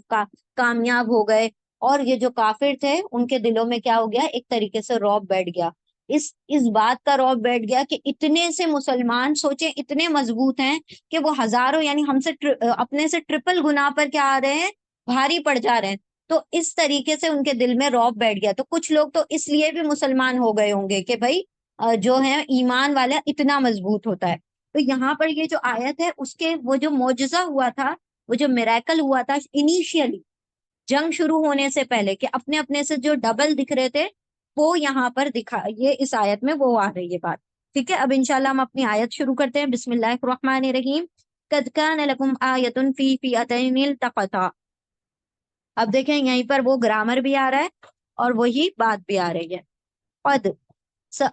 A: کامیاب ہو گئے. اور یہ جو کافر تھے ان کے دلوں میں کیا ہو گیا؟ ایک طریقے سے رعب بیٹھ گیا. اس بات کا رعب بیٹھ گیا کہ اتنے سے مسلمان سوچیں اتنے مضبوط ہیں کہ وہ ہزاروں یعنی ہم سے اپنے سے ٹرپل گنا پر کیا آ رہے ہیں؟ بھاری پڑ جا رہے ہیں. تو اس طریقے سے ان کے دل میں رعب بیٹھ گیا. تو کچھ لوگ تو اس لیے بھی مسلمان ہو گئے ہوں گے کہ بھائی جو ہے ایمان والا اتنا مضبوط ہوتا ہے. تو یہاں پر یہ جو آیت ہے اس کے وہ جو معجزہ ہوا تھا، وہ جو میریکل ہوا تھا انیشیلی جنگ شروع ہونے سے پہلے، کہ اپنے اپنے سے جو ڈبل دکھ رہے تھے وہ یہاں پر دکھا، یہ اس آیت میں وہ آ رہی ہے بات. ٹھیک ہے. اب انشاءاللہ ہم اپنی آیت شروع کرتے ہیں. بسم اللہ الرحمن الرحیم. قد کان لکم آیۃ فی فئتین التقطا. اب دیکھیں یہیں پر وہ گرامر بھی آ رہا ہے اور وہی بات بھی آ رہی ہے. قد،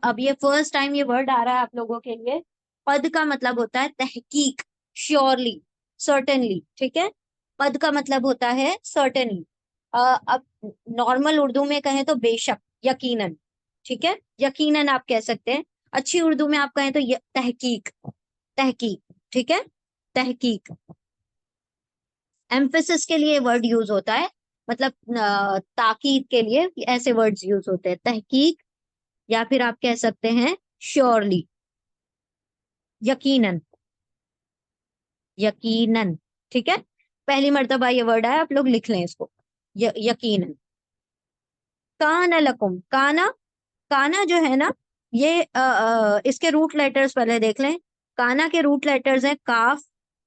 A: اب یہ فرسٹ ٹائم یہ ورڈ آ رہا ہے آپ لوگوں کے لیے. قد کا مطلب ہوتا ہے تحقیق، شیورلی، سرٹنلی. ٹھیک ہے. قد کا مطلب ہوتا ہے سرٹنلی. اب نارمل اردو میں کہیں تو بے شک، یقیناً. ٹھیک ہے. یقیناً آپ کہہ سکتے ہیں. اچھی اردو میں آپ کہیں تو تحقیق، تحقیق. ٹھیک ہے. تحقیق ایمفیسس کے لیے ورڈ یوز ہوتا ہے مطلب تاکید کے لیے ایسے ورڈز یوز ہوتے ہیں، تحقیق، یا پھر آپ کہہ سکتے ہیں شیورلی، یقیناً، یقیناً. ٹھیک ہے، پہلی مرتبہ یہ ورڈ آیا، آپ لوگ لکھ لیں اس کو، یقیناً. کانا لکم، کانا، کانا جو ہے نا یہ اس کے روٹ لیٹرز پہلے دیکھ لیں. کانا کے روٹ لیٹرز ہیں کاف،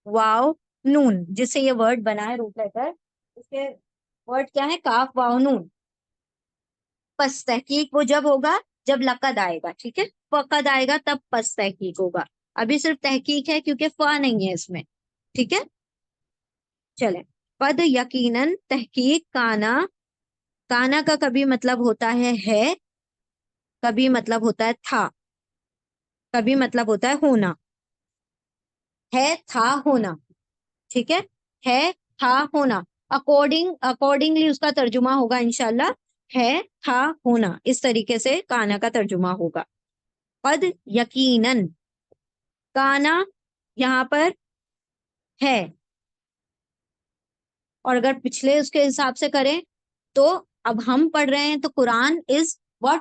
A: واو، نون، جس سے یہ ورڈ بنا ہے روٹ لیٹر. اس کے ورڈ کیا ہے؟ کاف، واو، نون. پس تحقیق وہ جب ہوگا جب لقد آئے گا. ٹھیک ہے، فقد آئے گا تب پس تحقیق ہوگا. ابھی صرف تحقیق ہے کیونکہ فا نہیں ہے اس میں. ٹھیک ہے، چلیں. قد یقیناً، تحقیق، کانا، کانا کا کبھی مطلب ہوتا ہے، کبھی مطلب ہوتا ہے تھا، کبھی مطلب ہوتا ہے ہونا. ہے، تھا، ہونا. ٹھیک ہے، تھا، ہونا. اکارڈنگلی اس کا ترجمہ ہوگا انشاءاللہ ہے، تھا، ہونا. اس طریقے سے کانا کا ترجمہ ہوگا. قد یقیناً، کانا یہاں پر ہے، اور اگر پچھلے اس کے حساب سے کریں تو اب ہم پڑھ رہے ہیں تو Quran is what?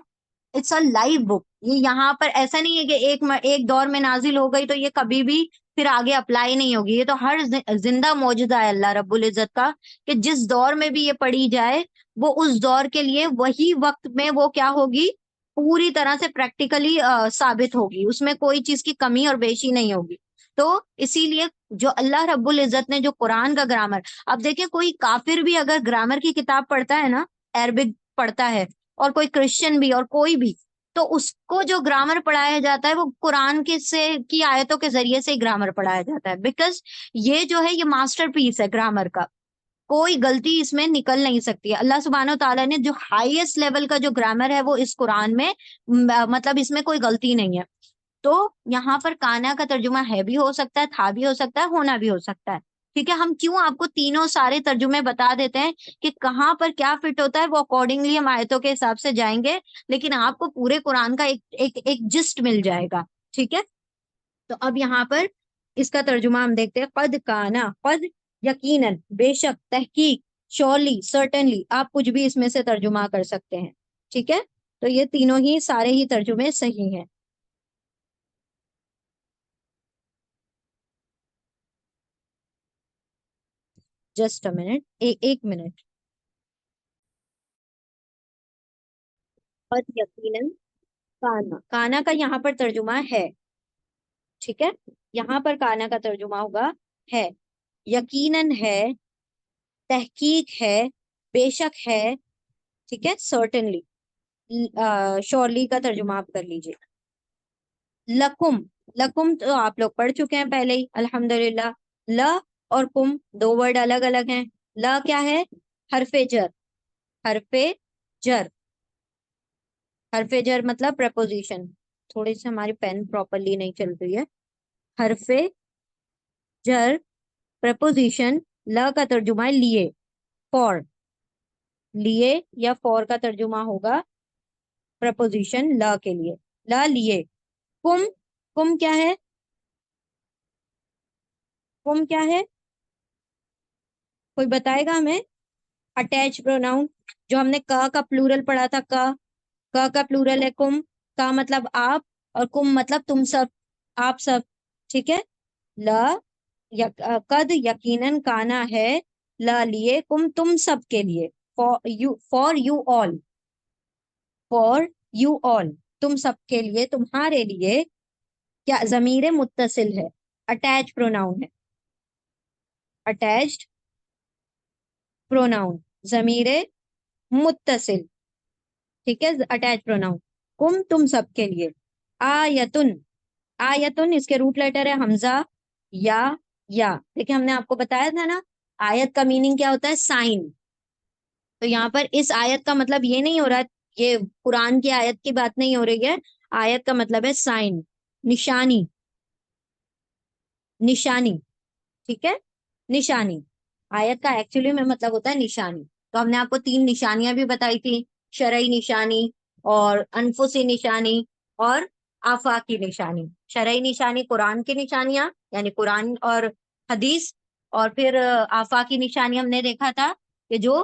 A: It's a live book. یہ یہاں پر ایسا نہیں ہے کہ ایک دور میں نازل ہو گئی تو یہ کبھی بھی پھر آگے اپلائی نہیں ہوگی. یہ تو ہر زندہ موجودہ ہے اللہ رب العزت کا، کہ جس دور میں بھی یہ پڑھی جائے وہ اس دور کے لیے وہی وقت میں وہ کیا ہوگی، پوری طرح سے پریکٹیکلی ثابت ہوگی. اس میں کوئی چیز کی کمی اور بیشی نہیں ہوگی. تو اسی لیے جو اللہ رب العزت نے جو قرآن کا گرامر، اب دیکھیں کوئی کافر بھی اگر گرامر کی کتاب پڑھتا ہے نا، عربک پڑھتا ہے، اور کوئی کرسچن بھی اور کوئی بھی، تو اس کو جو گرامر پڑھایا جاتا ہے وہ قرآن کی آیتوں کے ذریعے سے گرامر پڑھایا جاتا ہے. بیکاز یہ جو ہے یہ ماسٹر پیس ہے گرامر کا، کوئی غلطی اس میں نکل نہیں سکتی ہے. اللہ سبحانہ و تعالیٰ نے جو ہائیسٹ لیول کا جو گرامر ہے وہ اس قرآن میں مطلب اس میں کوئی غلطی نہیں ہے. تو یہاں پر کانا کا ترجمہ ہے بھی ہو سکتا ہے، تھا بھی ہو سکتا ہے، ہونا بھی ہو سکتا ہے. ٹھیک ہے، ہم کیوں آپ کو تینوں سارے ترجمے بتا دیتے ہیں کہ کہاں پر کیا فٹ ہوتا ہے، وہ اکارڈنگلی ہم آیتوں کے حساب سے جائیں گے، لیکن آپ کو پورے قرآن کا ایک جسٹ مل جائے گا. ٹھیک ہے، تو اب یہاں پر اس کا ترجمہ ہم دیکھتے ہیں. قد کانا، قد یقیناً، بے شک، تحقیق، شورلی، سرٹنلی، آپ کچھ بھی اس میں سے ترجمہ کر سکتے ہیں. ٹھیک ہے، تو یہ تینوں ہی سارے ہی ترجمے صحیح ہیں. جسٹ اے منٹ، ایک منٹ. قد یقیناً، کانا، کانا کا یہاں پر ترجمہ ہے. ٹھیک ہے، یہاں پر کانا کا ترجمہ ہوگا ہے، یقیناً ہے، تحقیق ہے، بے شک ہے. ٹھیک ہے، سرٹنلی. شورلی کا ترجمہ آپ کر لیجیے. لکم، لکم تو آپ لوگ پڑھ چکے ہیں پہلے ہی الحمدللہ. ل اور کم دو ورڈ الگ الگ ہیں. ل کیا ہے؟ حرف جر، حرف جر، حرف جر مطلب پریپوزیشن. تھوڑی سی ہماری پین پراپرلی نہیں چل رہی ہے. حرف جر، پریپوزیشن. ل کا ترجمہ ہے لیے، فور، لیے یا فور کا ترجمہ ہوگا پریپوزیشن ل کے لیے. لا، لیے. کم، کم کیا ہے؟ کم کیا ہے؟ کوئی بتائے گا ہمیں؟ اٹیچ پروناؤن، جو ہم نے کا پلورل پڑھا تھا. کا پلورل ہے کم. کا مطلب آپ، اور کم مطلب تم سب، آپ سب. ٹھیک ہے، لا، قد یقیناً کانا ہے، لا لیے، کم تم سب کے لیے، for you all, for you all, تم سب کے لیے، تمہارے لیے. کیا ضمیر متصل ہے، اٹیچ پروناؤن ہے، اٹیچڈ پروناؤن، ضمیر متصل. ٹھیک ہے، اٹیچ پروناؤن. کم تم سب کے لیے. آیتن، آیتن اس کے روٹ لیٹر ہے حمزہ، یا دیکھیں ہم نے آپ کو بتایا تھا نا آیت کا میننگ کیا ہوتا ہے، سائن. تو یہاں پر اس آیت کا مطلب یہ نہیں ہو رہا، یہ قرآن کی آیت کی بات نہیں ہو رہی ہے. آیت کا مطلب ہے سائن، نشانی، نشانی. ٹھیک ہے، نشانی. آیت کا ایکچولی میں مطلب ہوتا ہے نشانی. تو ہم نے آپ کو تین نشانیاں بھی بتائی تھی، شرعی نشانی اور انفسی نشانی اور آفاقی نشانی. شرعی نشانی قرآن کی نشانیاں یعنی قرآن اور حدیث، اور پھر آفاقی نشانی ہم نے دیکھا تھا کہ جو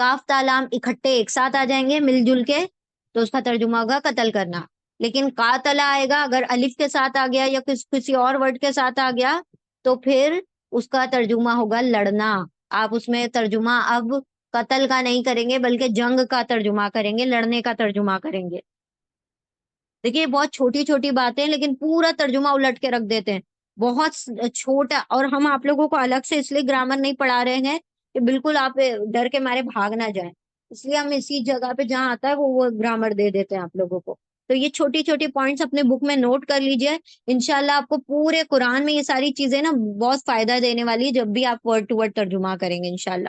A: کاف تا لام اکٹھے ایک ساتھ آ جائیں گے مل جل کے تو اس کا ترجمہ ہوگا قتل کرنا. لیکن قاتلا آئے گا اگر الف کے ساتھ آ گیا یا کسی اور ورڈ کے ساتھ آ گیا تو پھر اس کا ترجمہ ہوگا لڑنا. آپ اس میں ترجمہ اب قتل کا نہیں کریں گے بلکہ جنگ کا ترجمہ کریں گے, لڑنے کا ترجمہ کریں گے. دیکھیے بہت چھوٹی چھوٹی باتیں لیکن پورا ترجمہ الٹ کے رکھ دیتے ہیں. بہت چھوٹا. اور ہم آپ لوگوں کو الگ سے اس لیے گرامر نہیں پڑھا رہے ہیں کہ بالکل آپ ڈر کے مارے بھاگ نہ جائیں. اس لیے ہم اسی جگہ پہ جہاں آتا ہے وہ گرامر دے دیتے ہیں آپ لوگوں کو. تو یہ چھوٹی چھوٹی پوائنٹس اپنے بک میں نوٹ کر لیجئے. انشاءاللہ آپ کو پورے قرآن میں یہ ساری چیزیں نا بہت فائدہ دینے والی ہے جب بھی آپ ورڈ ٹو ورڈ ترجمہ کریں گے انشاءاللہ.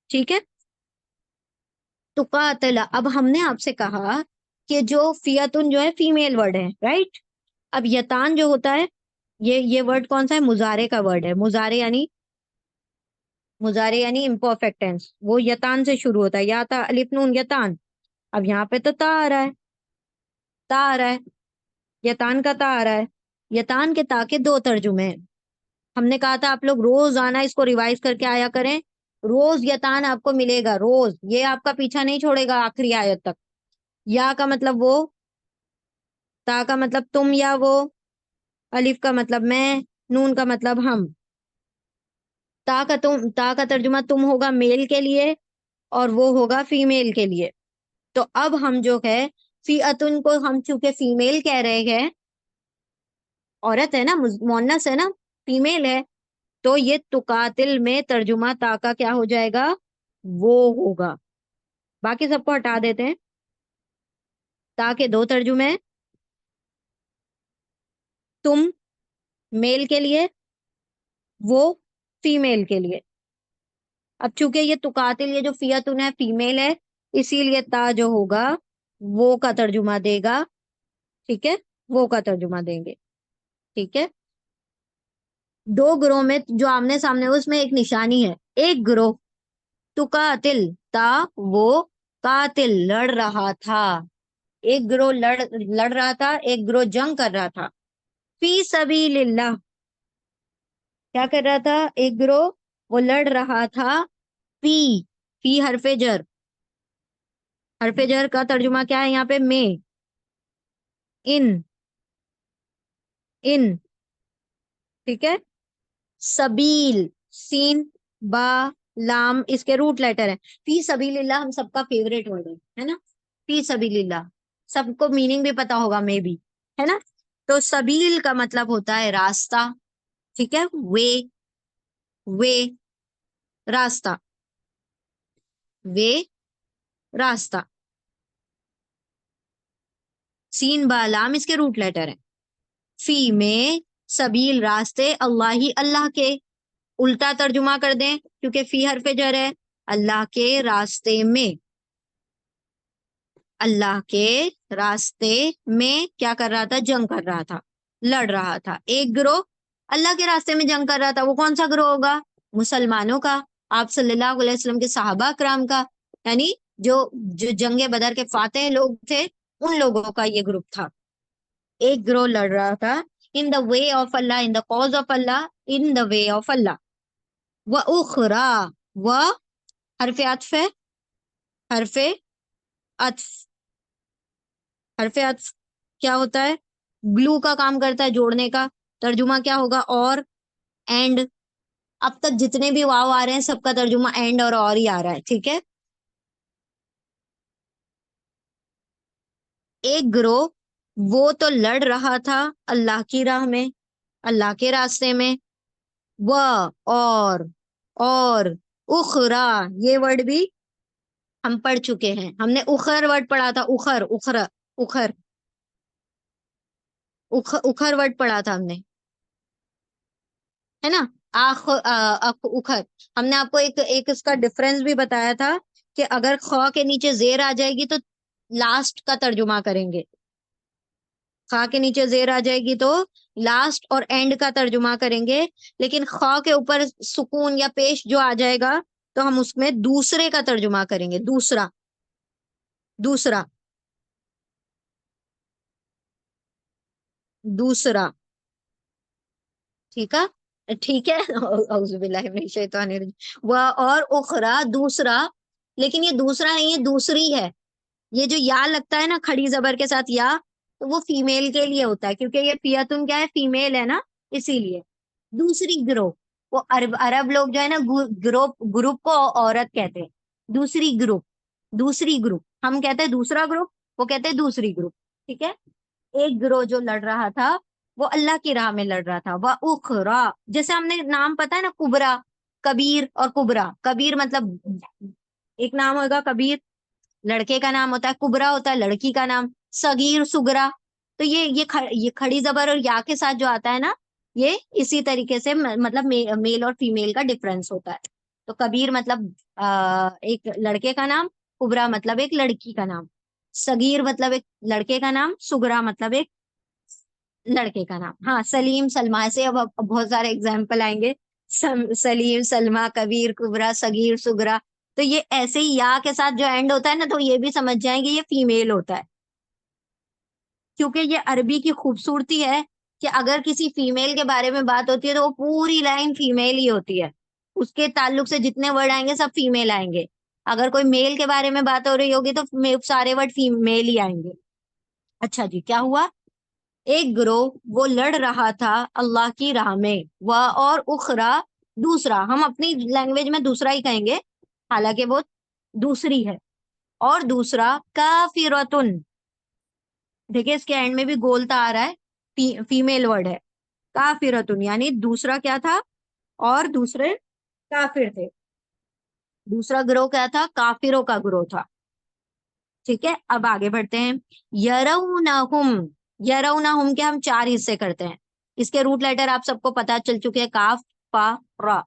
A: ٹھیک ہے. تو قاتل, اب ہم نے آپ سے کہا کہ جو فیتن جو ہے فیمیل ورڈ ہے, رائٹ. اب یتان جو ہوتا ہے یہ ورڈ کون سا ہے؟ مضارع کا ورڈ ہے. مضارع یعنی امپرفیکٹ ٹینس, وہ یتان سے شروع ہوتا ہے. یا تا الف نون یتان. اب یہاں پہ تو تا آ رہا ہے, تا آ رہا ہے, یتان کا تا آ رہا ہے. یتان کے تا کے دو ترجمے ہیں. ہم نے کہا تھا آپ لوگ روز آنا اس کو ریوائز کر کے آیا کریں. روز یتان آپ کو ملے گا, روز. یہ آپ کا پیچھا نہیں چھوڑے گا آخری آیت تک. یا کا مطلب وہ, تا کا مطلب تم یا وہ, الف کا مطلب میں, نون کا مطلب ہم. تا کا ترجمہ تم ہوگا میل کے لیے اور وہ ہوگا فیمیل کے لیے. تو اب ہم جو ہے فیعتن کو ہم چونکہ فیمیل کہہ رہے ہیں, عورت ہے نا, مونس ہے نا, فیمیل ہے, تو یہ تقاتل میں ترجمہ تا کا کیا ہو جائے گا؟ وہ ہوگا. باقی سب کو ہٹا دیتے ہیں. تا کے دو ترجمے, تم میل کے لیے, وہ فیمیل کے لیے. اب چونکہ یہ تقاتل, یہ جو فیعتن ہے فیمیل ہے, اسی لیے تا جو ہوگا وہ کا ترجمہ دے گا. ٹھیک ہے, وہ کا ترجمہ دیں گے. ٹھیک ہے. دو گروہ میں جو آمنے سامنے اس میں ایک نشانی ہے. ایک گروہ تقاتل, تا وہ قاتل لڑ رہا تھا. ایک گروہ لڑ رہا تھا, ایک گروہ جنگ کر رہا تھا. فی سبیل اللہ, کیا کر رہا تھا ایک گروہ؟ وہ لڑ رہا تھا. فی حرف جر, حرف جر کا ترجمہ کیا ہے یہاں پہ؟ میں. ان. ٹھیک ہے. سبیل, سین با لام اس کے روٹ لیٹر ہے. فی سبیل اللہ ہم سب کا فیوریٹ ورڈ ہے نا, فی سبیل اللہ. سب کو میننگ بھی پتا ہوگا میں بھی, ہے نا. تو سبیل کا مطلب ہوتا ہے راستہ. ٹھیک ہے, وے راستہ, وے راستہ. سین با لام اس کے روٹ لیٹر ہیں. فی میں سبیل راستے, اللہ ہی اللہ کے. الٹا ترجمہ کر دیں کیونکہ فی حرف جر ہے, اللہ کے راستے میں. اللہ کے راستے میں کیا کر رہا تھا؟ جنگ کر رہا تھا, لڑ رہا تھا. ایک گروہ اللہ کے راستے میں جنگ کر رہا تھا, وہ کون سا گروہ ہوگا؟ مسلمانوں کا, آپ صلی اللہ علیہ وسلم کے صحابہ کرام کا, یعنی جو جنگ بدر کے فاتح لوگ تھے ان لوگوں کا یہ گروپ تھا. ایک گروہ لڑ رہا تھا in the way of Allah, in the cause of Allah, in the way of Allah. وَأُخْرَى, و حرف عطف ہے, حرف عطف. حرف عطف کیا ہوتا ہے؟ گلو کا کام کرتا ہے, جوڑنے کا. ترجمہ کیا ہوگا؟ اور اینڈ. اب تک جتنے بھی واو آ رہے ہیں سب کا ترجمہ اینڈ اور ہی آ رہا ہے. ٹھیک ہے. ایک گروہ وہ تو لڑ رہا تھا اللہ کی راہ میں, اللہ کے راستے میں. وہ اور اخرا, یہ ورڈ بھی ہم پڑھ چکے ہیں. ہم نے اخر ورڈ پڑھا تھا, اخر ورڈ پڑھا تھا ہم نے, ہے نا. اخر. ہم نے آپ کو ایک اس کا ڈفرنس بھی بتایا تھا کہ اگر خا کے نیچے زیر آ جائے گی تو لاسٹ کا ترجمہ کریں گے. خا کے نیچے زیر آ جائے گی تو لاسٹ اور اینڈ کا ترجمہ کریں گے. لیکن خا کے اوپر سکون یا پیش جو آ جائے گا تو ہم اس میں دوسرے کا ترجمہ کریں گے. دوسرا. ٹھیک ہے. اعوذ باللہ من الشیطان الرجیم. و اور اخرا, دوسرا. لیکن یہ دوسرا نہیں ہے، دوسری ہے. یہ جو یا لگتا ہے نا کھڑی زبر کے ساتھ یا، تو وہ فیمیل کے لیے ہوتا ہے، کیونکہ یہ فیتن کیا ہے، فیمیل ہے نا، اسی لیے. دوسری گروہ، وہ عرب لوگ جو ہے نا گروپ کو عورت کہتے ہیں. دوسری گروپ، دوسری گروپ، ہم کہتے ہیں دوسرا گروپ، وہ کہتے ہیں دوسری گروپ. ٹھیک ہے. ایک گروہ جو لڑ رہا تھا وہ اللہ کی راہ میں لڑ رہا تھا. وہ اخرا، جیسے ہم نے نام پتا ہے نا، کبرا، کبیر اور کبرا. کبیر مطلب ایک نام ہوگا کبیر، لڑکے کا نام ہوتا ہے. کبرا ہوتا ہے لڑکی کا نام. صغیر، سگرا. تو یہ کھڑی زبر اور یا کے ساتھ جو آتا ہے نا، یہ اسی طریقے سے مطلب میل اور فیمیل کا ڈفرنس ہوتا ہے. تو کبیر مطلب ایک لڑکے کا نام، کبرا مطلب ایک لڑکی کا نام، صغیر مطلب ایک لڑکے کا نام، سگرا مطلب ایک لڑکے کا نام. ہاں، سلیم، سلمہ، سے اب بہت سارے اگزامپل آئیں گے. سلیم، سلمہ، کبیر، کبرا، صغیر، سگرا. تو یہ ایسے ہی یا کے ساتھ جو اینڈ ہوتا ہے نا، تو یہ بھی سمجھ جائیں گے یہ فیمیل ہوتا ہے، کیونکہ یہ عربی کی خوبصورتی ہے کہ اگر کسی فیمیل کے بارے میں بات ہوتی ہے تو وہ پوری لائن فیمیل ہی ہوتی ہے. اس کے تعلق سے جتنے ورڈ آئیں گے سب فیمیل آئیں گے. اگر کوئی میل کے بارے میں بات ہو رہی ہوگی تو سارے ورڈ فیمیل ہی آئیں گے. اچھا جی، کیا ہوا؟ ایک گروہ وہ لڑ رہا تھا اللہ کی راہ میں، وہ اور اخرا، دوسرا. ہم اپنی لینگویج میں دوسرا ہی کہیں گے، حالانکہ وہ دوسری ہے. اور دوسرا کافرتن. دیکھیں اس کے اینڈ میں بھی گولتا آ رہا ہے، فیمیل ورڈ ہے. کافرتن یعنی دوسرا کیا تھا، اور دوسرے کافر تھے. دوسرا گروہ کیا تھا؟ کافروں کا گروہ تھا. ٹھیک ہے، اب آگے بڑھتے ہیں. یرونہم، یرونہم کے ہم 4 حصے کرتے ہیں. اس کے روٹ لیٹر آپ سب کو پتا چل چکے ہیں، کاف، فا، را.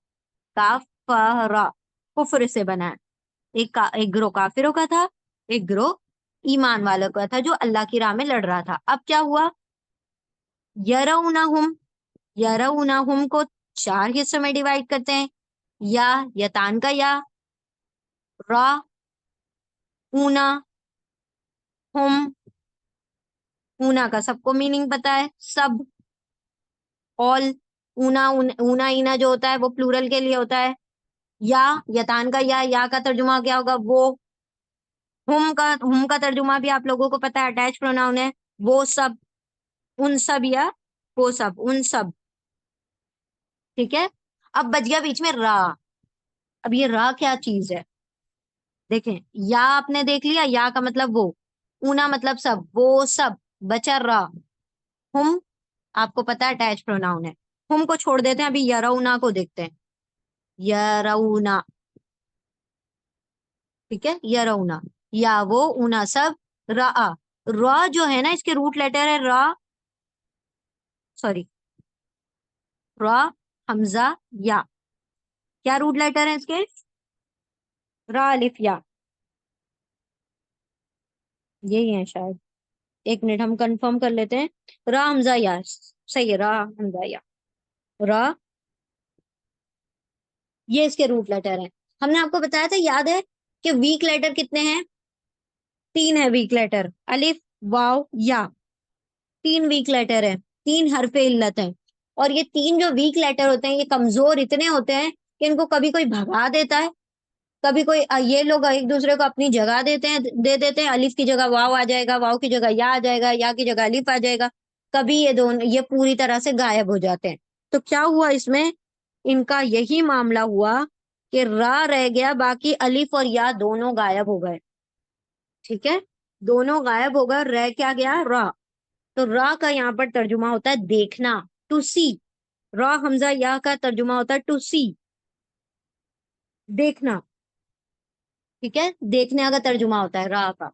A: کاف، فا، را کفر سے بنا ہے. ایک گروہ کافروں کا تھا، ایک گروہ ایمان والوں کا تھا جو اللہ کی راہ میں لڑ رہا تھا. اب کیا ہوا؟ یرونہم، یرونہم کو 4 حصوں میں ڈیوائڈ کرتے ہیں. یا، یتان کا یا، را، اونا، ہم. اونا کا سب کو میننگ پتا ہے، سب، آل. اونا اونا اینا جو ہوتا ہے وہ پلورل کے لیے ہوتا ہے. یا، یتان کا یا کا ترجمہ کیا ہوگا؟ وہ. ہم کا ترجمہ بھی آپ لوگوں کو پتا ہے، اٹیچ پروناؤن ہے. وہ سب، ان سب، یا وہ سب، ان سب. ٹھیک ہے. اب بچ گیا بیچ میں را. اب یہ را کیا چیز ہے؟ دیکھیں، یا آپ نے دیکھ لیا، یا کا مطلب وہ، اونا مطلب سب، وہ سب. بچا را. ہم آپ کو پتا ہے اٹیچ پروناؤن ہے. ہم کو چھوڑ دیتے ہیں، ابھی یرونا کو دیکھتے ہیں. یرونا. ٹھیک ہے، یرونا، یا وہ، اونا سب. را، را جو ہے نا اس کے روٹ لیٹر ہے را، سوری، را، حمزہ، یا. کیا روٹ لیٹر ہے اس کے؟ را، الف، یا. یہی ہے شاید، ایک منٹ ہم کنفرم کر لیتے ہیں. را، حمزہ، یا. صحیح ہے، را، حمزہ، یا. را، یہ اس کے روٹ لیٹر ہیں. ہم نے آپ کو بتایا تھا، یاد ہے کہ ویک لیٹر کتنے ہیں؟ 3 ہے ویک لیٹر. الف، واو، یا. 3 ویک لیٹر ہے، 3 حرف علت ہیں. اور یہ 3 جو ویک لیٹر ہوتے ہیں یہ کمزور اتنے ہوتے ہیں کہ ان کو کبھی کوئی بھگا دیتا ہے، کبھی کوئی یہ لوگ ایک دوسرے کو اپنی جگہ دے دیتے ہیں. الف کی جگہ واو آ جائے گا، واو کی جگہ یا آ جائے گا، یا کی جگہ الف آ جائے گا. کبھی یہ پوری طرح سے غائب ہو جاتے ہیں. تو کیا ہوا اس میں؟ ان کا یہی معاملہ ہوا کہ را رہ گیا، باقی الف اور یا دونوں غائب ہو گئے. ٹھیک ہے، دونوں غائب ہو گئے، رہ کیا گیا؟ را. تو را کا یہاں پر ترجمہ ہوتا ہے دیکھنا، ٹو سی. را، حمزہ، یا کا ترجمہ ہوتا ہے ٹو سی، دیکھنا. ٹھیک ہے، دیکھنے کا ترجمہ ہوتا ہے را کا.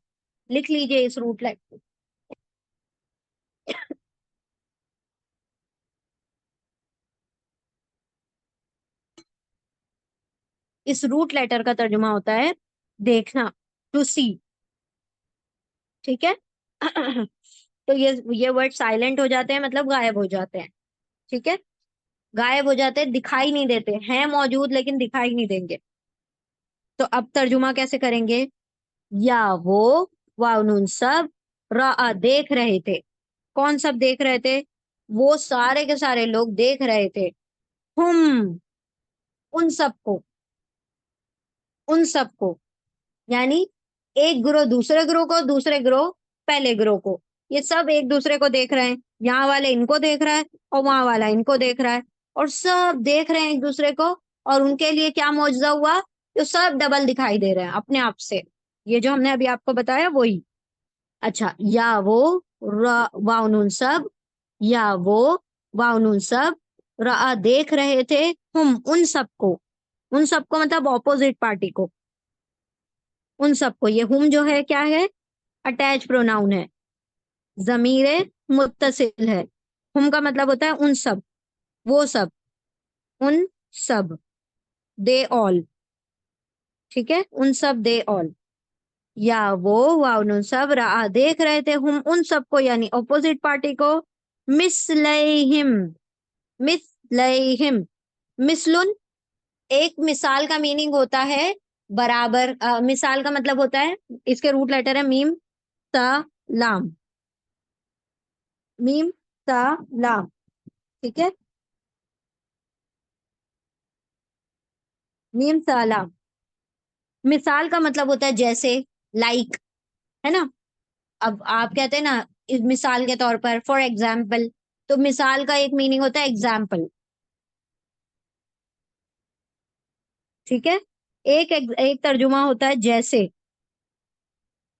A: لکھ لیجئے اس روٹ لیٹر، اس روٹ لیٹر کا ترجمہ ہوتا ہے دیکھنا، ٹو سی. ٹھیک ہے. تو یہ ورڈ سائلنٹ ہو جاتے ہیں، مطلب غائب ہو جاتے ہیں. ٹھیک ہے، غائب ہو جاتے ہیں، دکھائی نہیں دیتے ہیں، موجود لیکن دکھائی نہیں دیں گے. تو اب ترجمہ کیسے کریں گے؟ یا وہ، واو نون سب، را دیکھ رہے تھے. کون سب دیکھ رہے تھے؟ وہ سارے کے سارے لوگ دیکھ رہے تھے. ہم، ان سب کو، ان سب کو. یعنی ایک گروہ دوسرے گروہ کو، دوسرے گروہ پہلے گروہ کو، یہ سب ایک دوسرے کو دیکھ رہے ہیں. یہاں والے ان کو دیکھ رہا ہے اور وہاں والا ان کو دیکھ رہا ہے، اور سب دیکھ رہے ہیں ایک دوسرے کو. اور ان کے لیے کیا معجزہ ہوا؟ جو سب ڈبل دکھائی دے رہے ہیں اپنے آپ سے. یہ جو ہم نے ابھی آپ کو بتایا وہی. اچھا، یا وہ واو نون سب، یا وہ واو نون سب رآ دیکھ رہے تھے ہم ان سب کو. ان سب کو مطلب اپوزٹ پارٹی کو. ان سب کو، یہ ہم جو ہے کیا ہے؟ اٹیچ پروناؤن ہے، ضمیر متصل ہے. ہم کا مطلب ہوتا ہے ان سب، وہ سب، ان سب، دے آل. ٹھیک ہے، ان سب، دے آل. یا وہ واو نون سب رآ دیکھ رہے تھے ہم ان سب کو یعنی اپوزٹ پارٹی کو. مثلیہم، مثلیہم، مثلن ایک مثال کا میننگ ہوتا ہے برابر. مثال کا مطلب ہوتا ہے، اس کے روٹ لیٹر ہے میم تا لام. میم تا لام. ٹھیک ہے، میم تا لام. مثال کا مطلب ہوتا ہے جیسے، لائک، ہے نا. اب آپ کہتے ہیں نا مثال کے طور پر، فار ایگزامپل، تو مثال کا ایک میننگ ہوتا ہے ایگزامپل. ٹھیک ہے، ایک ترجمہ ہوتا ہے جیسے،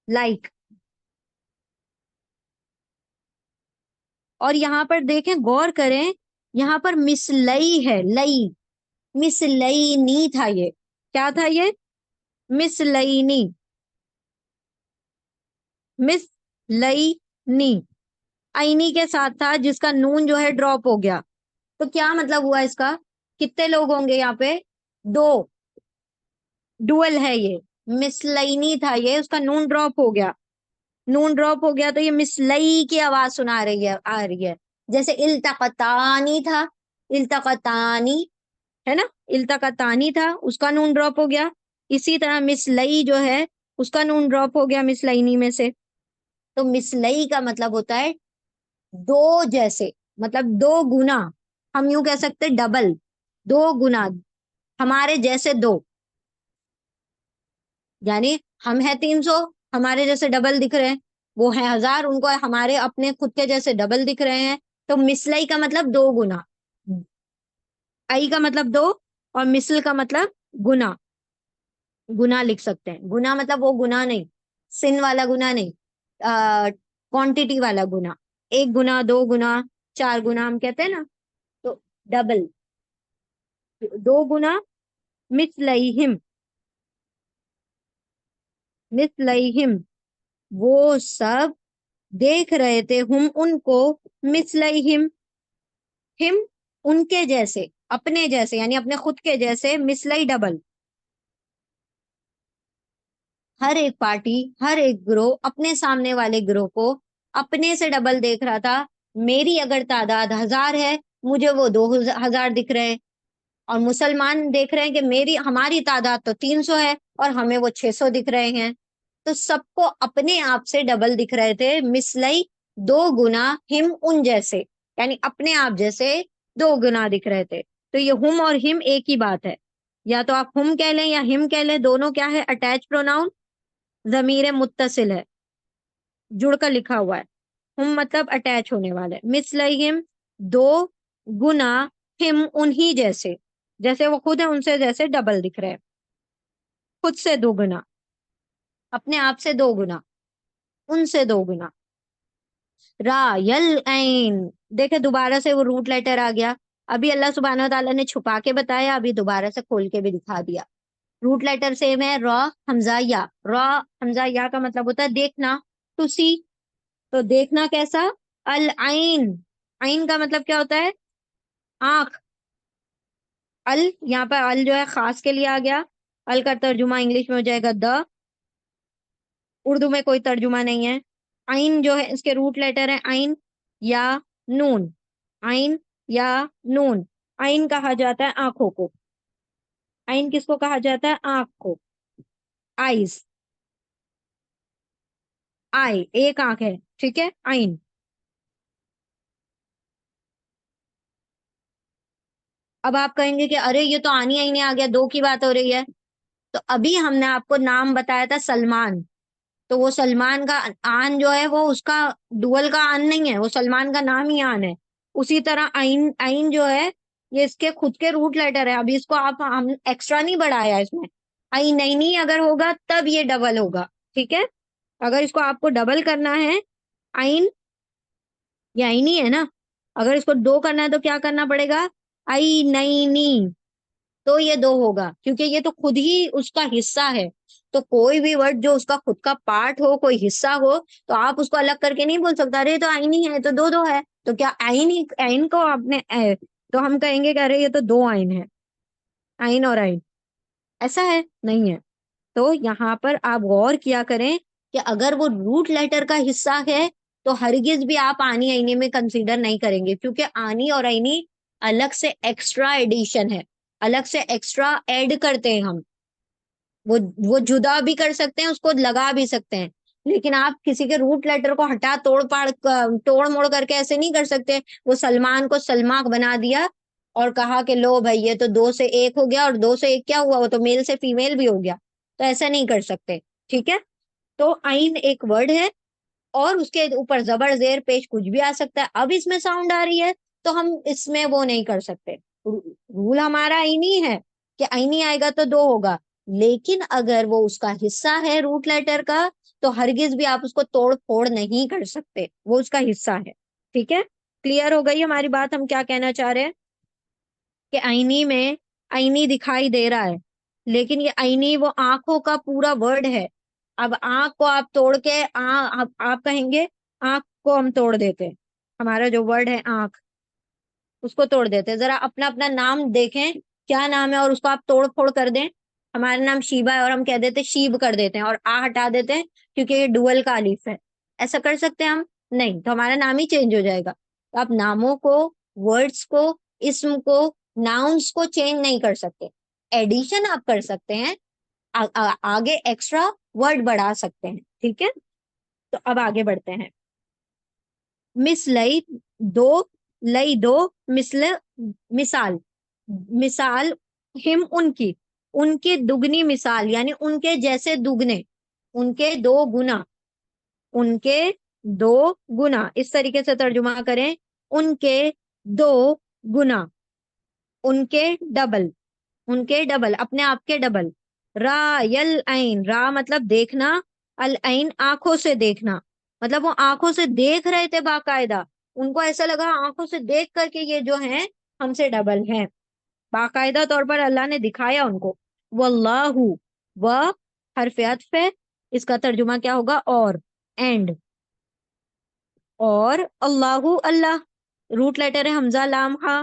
A: لائک. اور یہاں پر دیکھیں، غور کریں، یہاں پر مسلئی ہے، لئی. مسلئینی تھا یہ. کیا تھا یہ؟ مسلئینی. مسلئینی آئینی کے ساتھ تھا، جس کا نون جو ہے ڈراپ ہو گیا. تو کیا مطلب ہوا اس کا؟ کتنے لوگ ہوں گے یہاں پہ؟ دو. ڈوئل ہے یہ. مسلئینی تھا یہ، اس کا نون ڈراپ ہو گیا. نون ڈراپ ہو گیا تو یہ مسلئی کی آواز سنا رہی ہے، آ رہی ہے. جیسے التقطانی تھا، التقطانی، ہے نا. التقطانی تھا، اس کا نون ڈراپ ہو گیا. اسی طرح مسلئی جو ہے، اس کا نون ڈراپ ہو گیا مسلئینی میں سے. تو مسلئی کا مطلب ہوتا ہے دو جیسے، مطلب دو گنا. ہم یوں کہہ سکتے ڈبل، دو گنا، ہمارے جیسے دو. یعنی ہم ہیں 300، ہمارے جیسے ڈبل دکھ رہے ہیں. وہ ہیں 1000، ان کو ہمارے اپنے خود کے جیسے ڈبل دکھ رہے ہیں. تو مسلئی کا مطلب دو گنا. آئی کا مطلب دو، اور مثل کا مطلب گنا. گنا لکھ سکتے ہیں. گنا مطلب وہ گنا نہیں، سن والا گنا نہیں، کوانٹٹی والا گنا. ایک گنا، دو گنا، چار گنا ہم کہتے ہیں نا. تو ڈبل، دو گنا. مثلیہم، مثلیہم، وہ سب دیکھ رہے تھے ہم ان کو. مثلیہم، ہم ان کے جیسے، اپنے جیسے، یعنی اپنے خود کے جیسے. مثلی ڈبل. ہر ایک پارٹی، ہر ایک گروہ اپنے سامنے والے گروہ کو اپنے سے ڈبل دیکھ رہا تھا. میری اگر تعداد 1000 ہے، مجھے وہ 2000 دکھ رہے ہیں. اور مسلمان دیکھ رہے ہیں کہ ہماری تعداد تو 300 ہے اور ہمیں وہ 600 دکھ رہے ہیں. تو سب کو اپنے آپ سے ڈبل دکھ رہے تھے. مثلی، دو گنا، ہم ان جیسے، یعنی اپنے آپ جیسے دو گنا دکھ رہے تھے. تو یہ ہم اور ہم ایک ہی بات ہے. یا تو آپ ہم کہہ لیں یا ہم کہہ لیں، دونوں کیا ہے؟ اٹیچ پروناؤن، ضمیر متصل ہے، جڑ کر لکھا ہوا ہے. ہم مطلب اٹیچ ہونے والے. مثلیہم، دو گنا، ہم انہی جیسے، جیسے وہ خود ہے ان سے جیسے ڈبل دکھ رہے ہیں. خود سے دو گنا، اپنے آپ سے دو گنا، ان سے دو گنا. را یل عین، دیکھے دوبارہ سے وہ روٹ لیٹر آ گیا. ابھی اللہ سبحانہ وتعالی نے چھپا کے بتایا، ابھی دوبارہ سے کھول کے بھی دکھا دیا. روٹ لیٹر سیم ہے، را حمزہ یا. را حمزہ یا کا مطلب ہوتا ہے دیکھنا، ٹو سی. تو دیکھنا کیسا؟ العین. عین کا مطلب کیا ہوتا ہے؟ آنکھ. ال، یہاں پر ال جو ہے خاص کے لیے آ گیا. ال کا ترجمہ انگلش میں ہو جائے گا دا. اردو میں کوئی ترجمہ نہیں ہے. عین جو ہے اس کے روٹ لیٹر ہے عین یا نون. عین یا نون. عین کہا جاتا ہے آنکھوں کو. عین کس کو کہا جاتا ہے؟ آنکھ کو. آئیز، آئی ایک آنکھ ہے. ٹھیک ہے، عین. اب آپ کہیں گے کہ ارے یہ تو آنی آئینے آ گیا، دو کی بات ہو رہی ہے. تو ابھی ہم نے آپ کو نام بتایا تھا سلمان، تو وہ سلمان کا آن جو ہے وہ اس کا ڈوئل کا آن نہیں ہے، وہ سلمان کا نام ہی آن ہے. اسی طرح آئین، آئین جو ہے یہ اس کے خود کے روٹ لیٹر ہے. ابھی اس کو آپ ہم ایکسٹرا نہیں بڑھایا اس میں. آئین نہیں اگر ہوگا تب یہ ڈبل ہوگا. ٹھیک ہے، اگر اس کو آپ کو ڈبل کرنا ہے، آئین یہ آئینی ہے نا، اگر اس کو دو کرنا ہے تو کیا کرنا پڑے گا؟ آئی نہیں نی، تو یہ دو ہوگا کیونکہ یہ تو خود ہی اس کا حصہ ہے. تو کوئی بھی ورڈ جو اس کا خود کا پارٹ ہو، کوئی حصہ ہو، تو آپ اس کو الگ کر کے نہیں بول سکتا ارے یہ تو آئین ہی ہے، تو دو دو ہے. تو کیا آئین ہی آئین کو آپ نے تو ہم کہیں گے کہ ارے یہ تو دو آئین ہے، آئین اور آئین ایسا ہے نہیں ہے. تو یہاں پر آپ غور کیا کریں کہ اگر وہ روٹ لیٹر کا حصہ ہے تو ہرگز بھی آپ آنی آئینی میں کنسیڈر نہیں کریں گے، کیونکہ آنی اور آئینی الگ سے ایکسٹرا ایڈیشن ہے، الگ سے ایکسٹرا ایڈ کرتے ہیں ہم. وہ جدا بھی کر سکتے ہیں، اس کو لگا بھی سکتے ہیں، لیکن آپ کسی کے روٹ لیٹر کو ہٹا توڑ موڑ کر کے ایسے نہیں کر سکتے. وہ سلمان کو سلماک بنا دیا اور کہا کہ لو بھائی یہ تو دو سے ایک ہو گیا، اور دو سے ایک کیا ہوا، وہ تو میل سے فیمیل بھی ہو گیا. تو ایسا نہیں کر سکتے. ٹھیک ہے، تو آئین ایک ورڈ ہے اور اس کے اوپر زبر زیر پیش کچھ بھی آ سکتا ہے. اب اس میں ساؤنڈ آ رہی ہے تو ہم اس میں وہ نہیں کر سکتے. رول ہمارا آئینی ہے کہ آئینی آئے گا تو دو ہوگا، لیکن اگر وہ اس کا حصہ ہے روٹ لیٹر کا تو ہرگز بھی آپ اس کو توڑ پھوڑ نہیں کر سکتے، وہ اس کا حصہ ہے. ٹھیک ہے، کلیئر ہو گئی ہماری بات؟ ہم کیا کہنا چاہ رہے ہیں کہ آئینی میں آئینی دکھائی دے رہا ہے، لیکن یہ آئینی وہ آنکھوں کا پورا ورڈ ہے. اب آنکھ کو آپ توڑ کے آپ کہیں گے آنکھ کو ہم توڑ دیتے، ہمارا جو ورڈ ہے آنکھ اس کو توڑ دیتے. ذرا اپنا اپنا نام دیکھیں کیا نام ہے اور اس کو آپ توڑ پھوڑ کر دیں. ہمارا نام شیبا ہے اور ہم کہہ دیتے شیب کر دیتے ہیں اور ہٹا دیتے ہیں کیونکہ یہ ڈوئل کا الف ہے. ایسا کر سکتے ہیں ہم؟ نہیں، تو ہمارا نام ہی چینج ہو جائے گا. تو آپ ناموں کو، ورڈز کو، اسم کو، ناؤنس کو چینج نہیں کر سکتے. ایڈیشن آپ کر سکتے ہیں، آگے ایکسٹرا ورڈ بڑھا سکتے ہیں. ٹھیک ہے، تو اب آگے بڑھتے ہیں. مس لئی دو، لئی دو، مثل مثال، مثال ہم ان کی دگنی مثال، یعنی ان کے جیسے دگنے، ان کے دو گنا، ان کے دو گنا. اس طریقے سے ترجمہ کریں، ان کے دو گنا، ان کے ڈبل، ان کے ڈبل، اپنے آپ کے ڈبل. را یل عین، را مطلب دیکھنا، العین آنکھوں سے دیکھنا. مطلب وہ آنکھوں سے دیکھ رہے تھے باقاعدہ، ان کو ایسا لگا آنکھوں سے دیکھ کر کے یہ جو ہیں ہم سے ڈبل ہیں. باقاعدہ طور پر اللہ نے دکھایا ان کو. واللہ، و حرف عطف ہے، اس کا ترجمہ کیا ہوگا؟ اور، اینڈ. اور اللہ، اللہ روٹ لیٹر ہے حمزہ لام ہا.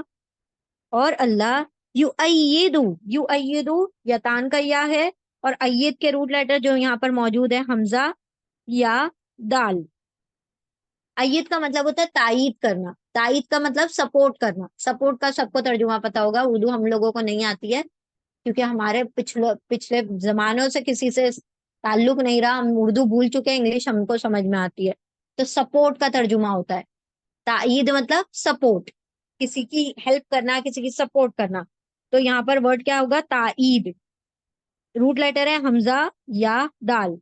A: اور اللہ یؤیدو، یؤیدو یتان کا یا ہے، اور اید کے روٹ لیٹر جو یہاں پر موجود ہے حمزہ یا دال. اید کا مطلب ہوتا ہے تائید کرنا، تائید کا مطلب سپورٹ کرنا. سپورٹ کا سب کو ترجمہ پتا ہوگا، اردو ہم لوگوں کو نہیں آتی ہے کیونکہ ہمارے پچھلے زمانوں سے کسی سے تعلق نہیں رہا، ہم اردو بھول چکے ہیں، انگلش ہم کو سمجھ میں آتی ہے. تو سپورٹ کا ترجمہ ہوتا ہے تائید، مطلب سپورٹ، کسی کی ہیلپ کرنا، کسی کی سپورٹ کرنا. تو یہاں پر ورڈ کیا ہوگا؟ تائید. روٹ لیٹر ہے حمزہ یا دال.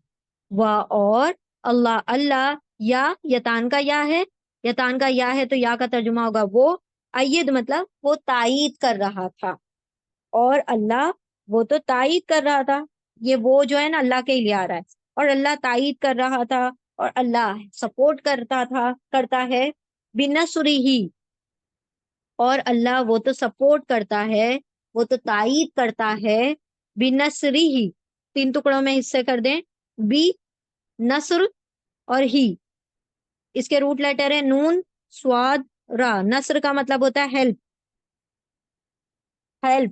A: و اور اللہ، اللہ یا یتان کا یا ہے، یتان کا یا ہے تو یا کا ترجمہ ہوگا وہ. اید مطلب وہ تائید کر رہا تھا، اور اللہ وہ تو تائید کر رہا تھا. یہ وہ جو ہے نا اللہ کے لیے آ رہا ہے، اور اللہ تائید کر رہا تھا، اور اللہ سپورٹ کرتا تھا، کرتا ہے. بنصری ہی، اور اللہ وہ تو سپورٹ کرتا ہے، وہ تو تائید کرتا ہے. بنصری ہی، تین ٹکڑوں میں حصے کر دیں، بی نصر اور ہی. اس کے روٹ لیٹر ہے نون سواد را. نصر کا مطلب ہوتا ہے ہیلپ، ہیلپ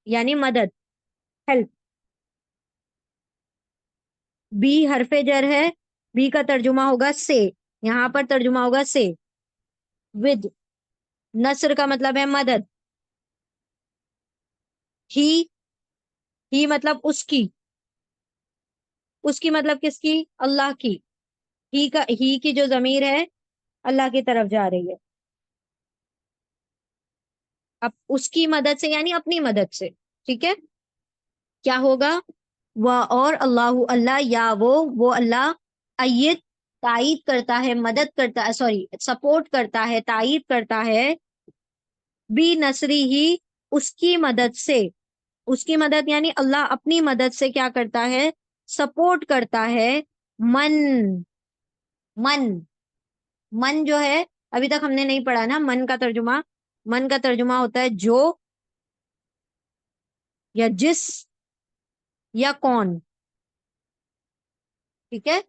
A: یعنی مدد، ہیلپ. بی حرف جر ہے، بی کا ترجمہ ہوگا سے، یہاں پر ترجمہ ہوگا سے. ود، نصر کا مطلب ہے مدد. ہی مطلب اس کی، اس کی مطلب کس کی؟ اللہ کی. ہی کی جو ضمیر ہے اللہ کی طرف جا رہی ہے. اب اس کی مدد سے یعنی اپنی مدد سے. ٹھیک ہے، کیا ہوگا؟ اور اللہ اللہ یا وہ اللہ ایت تائید کرتا ہے، مدد کرتا ہے، سوری سپورٹ کرتا ہے، تائید کرتا ہے، بھی نصری ہی اس کی مدد سے، اس کی مدد یعنی اللہ اپنی مدد سے کیا کرتا ہے، سپورٹ کرتا ہے، من من من جو ہے ابھی تک ہم نے نہیں پڑھا نا من کا ترجمہ، من کا ترجمہ ہوتا ہے جو یا جس یا کون، ٹھیک ہے،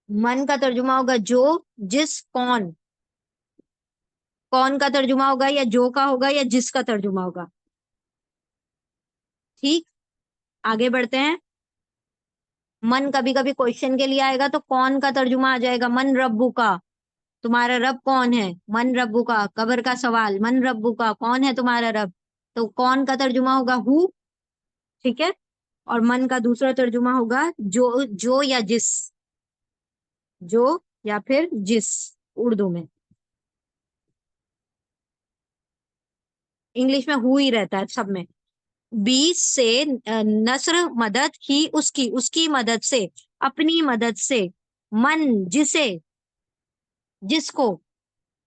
A: من کا ترجمہ ہوگا جو، جس، کون، کون کا ترجمہ ہوگا یا جو کا ہوگا یا جس کا ترجمہ ہوگا، ٹھیک، آگے بڑھتے ہیں۔ من کبھی کبھی کوشچن کے لیے آئے گا تو کون کا ترجمہ آ جائے گا، من ربو کا، تمہارا رب کون ہے، من ربو کا، قبر کا سوال، من ربو کا، کون ہے تمہارا رب، تو کون کا ترجمہ ہوگا ہو، ٹھیک ہے، اور من کا دوسرا ترجمہ ہوگا جو یا جس، جو یا پھر جس، اردو میں، انگلش میں ہو ہی رہتا ہے سب میں، بیس سے نصر مدد ہی اس کی مدد سے، اپنی مدد سے، من جسے، جس کو،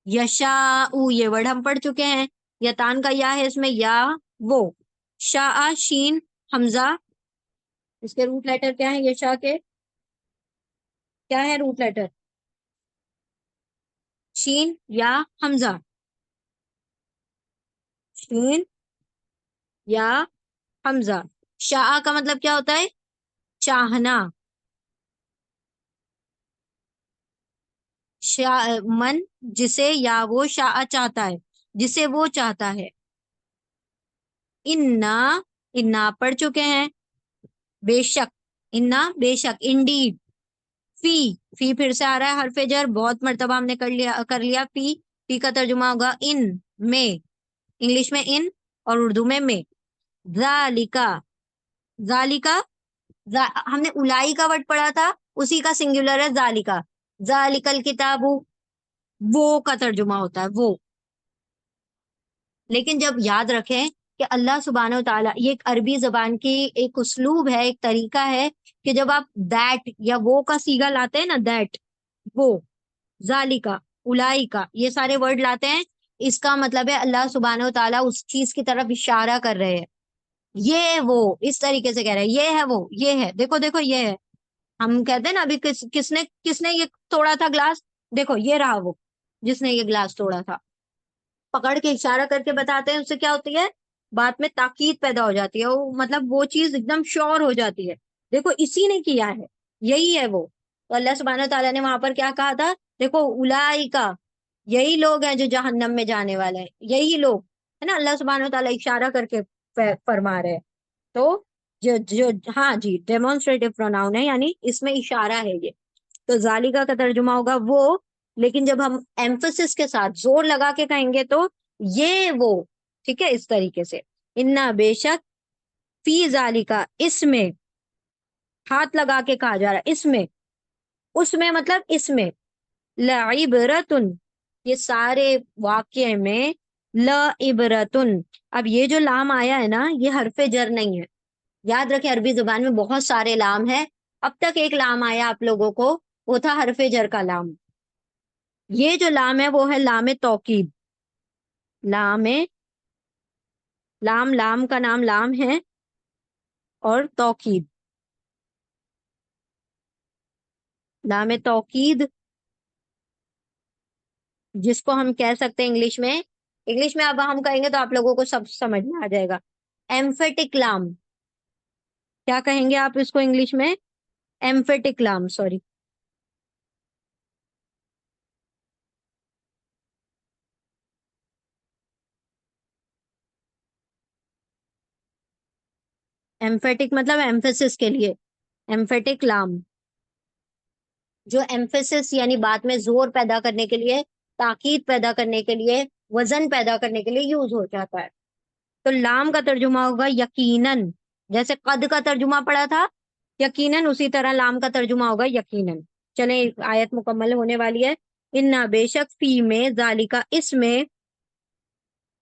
A: یشاء یہ ورڈ ہم پڑھ چکے ہیں، یتان کا یا ہے اس میں، یا وہ، شاء شین حمزہ، اس کے روٹ لیٹر کیا ہے، یشاء کے کیا ہے روٹ لیٹر، شین یا حمزہ، شین یا حمزہ، شاء کا مطلب کیا ہوتا ہے، چاہنا، من جسے یا وہ شاء چاہتا ہے، جسے وہ چاہتا ہے، انا پڑھ چکے ہیں، بے شک، انا بے شک، انڈیڈ، فی پھر سے آ رہا ہے حرف جر، بہت مرتبہ ہم نے کر لیا، فی کا ترجمہ ہوگا ان میں، انگلش میں ان اور اردو میں، ذالکا، ذالکا ہم نے الائی کا ورڈ پڑھا تھا، اسی کا سنگولر ہے ذالکا، ذالکل کتاب، وہ کا ترجمہ ہوتا ہے وہ، لیکن جب یاد رکھیں کہ اللہ سبحانہ و تعالیٰ، یہ ایک عربی زبان کی ایک اسلوب ہے، ایک طریقہ ہے کہ جب آپ دیٹ یا وہ کا صیغہ لاتے ہیں نا، دیٹ، وہ، ذالکا، الائی کا، یہ سارے ورڈ لاتے ہیں، اس کا مطلب ہے اللہ سبحانہ و تعالیٰ اس چیز کی طرف اشارہ کر رہے ہیں، یہ وہ اس طریقے سے کہہ رہے ہیں، یہ ہے وہ، یہ ہے، دیکھو دیکھو یہ ہے، ہم کہتے ہیں نا ابھی کس نے یہ توڑا تھا گلاس، دیکھو یہ رہا وہ جس نے یہ گلاس توڑا تھا، پکڑ کے اشارہ کر کے بتاتے ہیں، اس سے کیا ہوتی ہے، بات میں تاکید پیدا ہو جاتی ہے، مطلب وہ چیز ایک دم شور ہو جاتی ہے، دیکھو اسی نے کیا ہے، یہی ہے وہ، تو اللہ سبحانہ تعالیٰ نے وہاں پر کیا کہا تھا، دیکھو اولائکا، یہی لوگ ہیں جو جہنم میں جانے والے ہیں، یہی لوگ ہے نا، اللہ سبحانہ تعالیٰ اشارہ کر کے فرما رہے ہیں، تو جو ہاں جی ڈیمونسٹریٹو پروناؤن ہے، یعنی اس میں اشارہ ہے یہ، تو ذالکا کا ترجمہ ہوگا وہ، لیکن جب ہم ایمفسس کے ساتھ زور لگا کے کہیں گے تو یہ وہ، ٹھیک ہے، اس طریقے سے، انا بے شک، فی ذالکا اس میں، ہاتھ لگا کے کہا جا رہا ہے اس میں، اس میں مطلب اس میں، لعبرتن یہ سارے واقعے میں، لعبرتن، اب یہ جو لام آیا ہے نا یہ حرف جر نہیں ہے، یاد رکھیں عربی زبان میں بہت سارے لام ہیں، اب تک ایک لام آیا آپ لوگوں کو، وہ تھا حرف جر کا لام، یہ جو لام ہے وہ ہے لام توکید، لام لام کا نام لام ہے، اور توکید، لام توکید جس کو ہم کہہ سکتے ہیں انگلش میں اب ہم کہیں گے تو آپ لوگوں کو سب سمجھ میں آ جائے گا، ایمفیٹک لام، کیا کہیں گے آپ اس کو انگلش میں، ایمفیٹک لام، سوری، ایمفیٹک مطلب ایمفیسس کے لیے، ایمفیٹک لام، جو ایمفیسس یعنی بات میں زور پیدا کرنے کے لیے، تاکید پیدا کرنے کے لیے، وزن پیدا کرنے کے لیے یوز ہو جاتا ہے، تو لام کا ترجمہ ہوگا یقیناً، جیسے قد کا ترجمہ پڑا تھا یقیناً، اسی طرح لام کا ترجمہ ہوگا یقیناً، چلیں آیت مکمل ہونے والی ہے، انا بے شک، فی میں، ذالکا اس میں،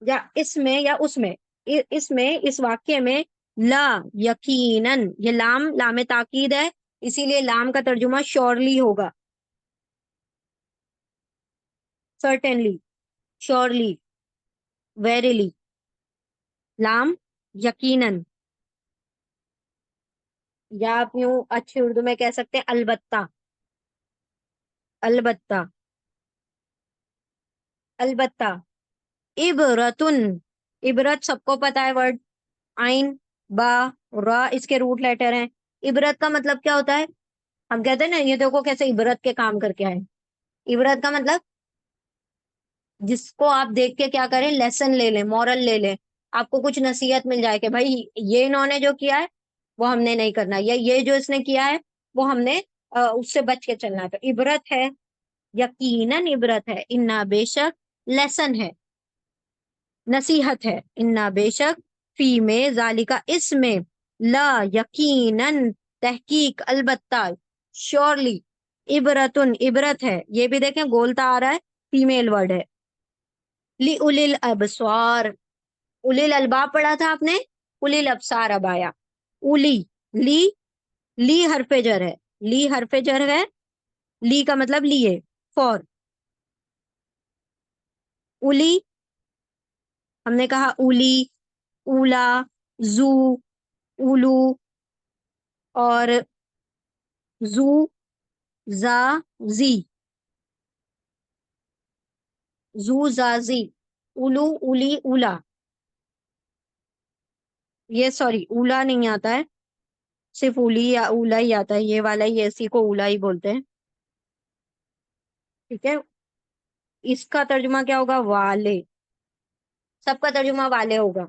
A: یا اس میں یا اس میں، اس واقعے میں، لا یقیناً، یہ لام لام تاکید ہے، اسی لیے لام کا ترجمہ شورلی ہوگا، سرٹنلی، شورلی، ویریلی، لام یقیناً، یا آپ یوں اچھی اردو میں کہہ سکتے ہیں البتہ، البتہ، البتہ، عبرتن، عبرت سب کو پتا ہے ورڈ، آئین، با، را اس کے روٹ لیٹر ہیں۔ عبرت کا مطلب کیا ہوتا ہے؟ ہم کہتے ہیں نا یہ دیکھو کیسے عبرت کے کام کر کے آئے، عبرت کا مطلب جس کو آپ دیکھ کے کیا کریں، لیسن لے لیں، مورل لے لیں، آپ کو کچھ نصیحت مل جائے کہ بھائی یہ انہوں نے جو کیا ہے وہ ہم نے نہیں کرنا، یا یہ جو اس نے کیا ہے وہ ہم نے اس سے بچ کے چلنا ہے، تو عبرت ہے، یقیناً عبرت ہے، انا بے شک، لیسن ہے، نصیحت ہے، انا بے شک، فی میں، ذالکا اس میں، لا یقیناً، تحقیق، البتہ، شورلی، عبرتن عبرت ہے، یہ بھی دیکھیں گولتا آ رہا ہے، فیمیل ورڈ ہے، لی الی الابصار، الی الالباب پڑھا تھا آپ نے، الی الابصار اب آیا، اولی، لی، لی حرف جر ہے، لی حرف جر ہے، لی کا مطلب لیے، فور، اولی، ہم نے کہا اولی، اولا، زو، اولو، اور زو، زا، زی، زو، زا، زی، اولو، اولی، اولا، یہ سوری اولا نہیں آتا ہے، صرف اولی یا اولا ہی آتا ہے، یہ والا ہی اسی کو اولا ہی بولتے ہیں، ٹھیک ہے، اس کا ترجمہ کیا ہوگا؟ والے، سب کا ترجمہ والے ہوگا،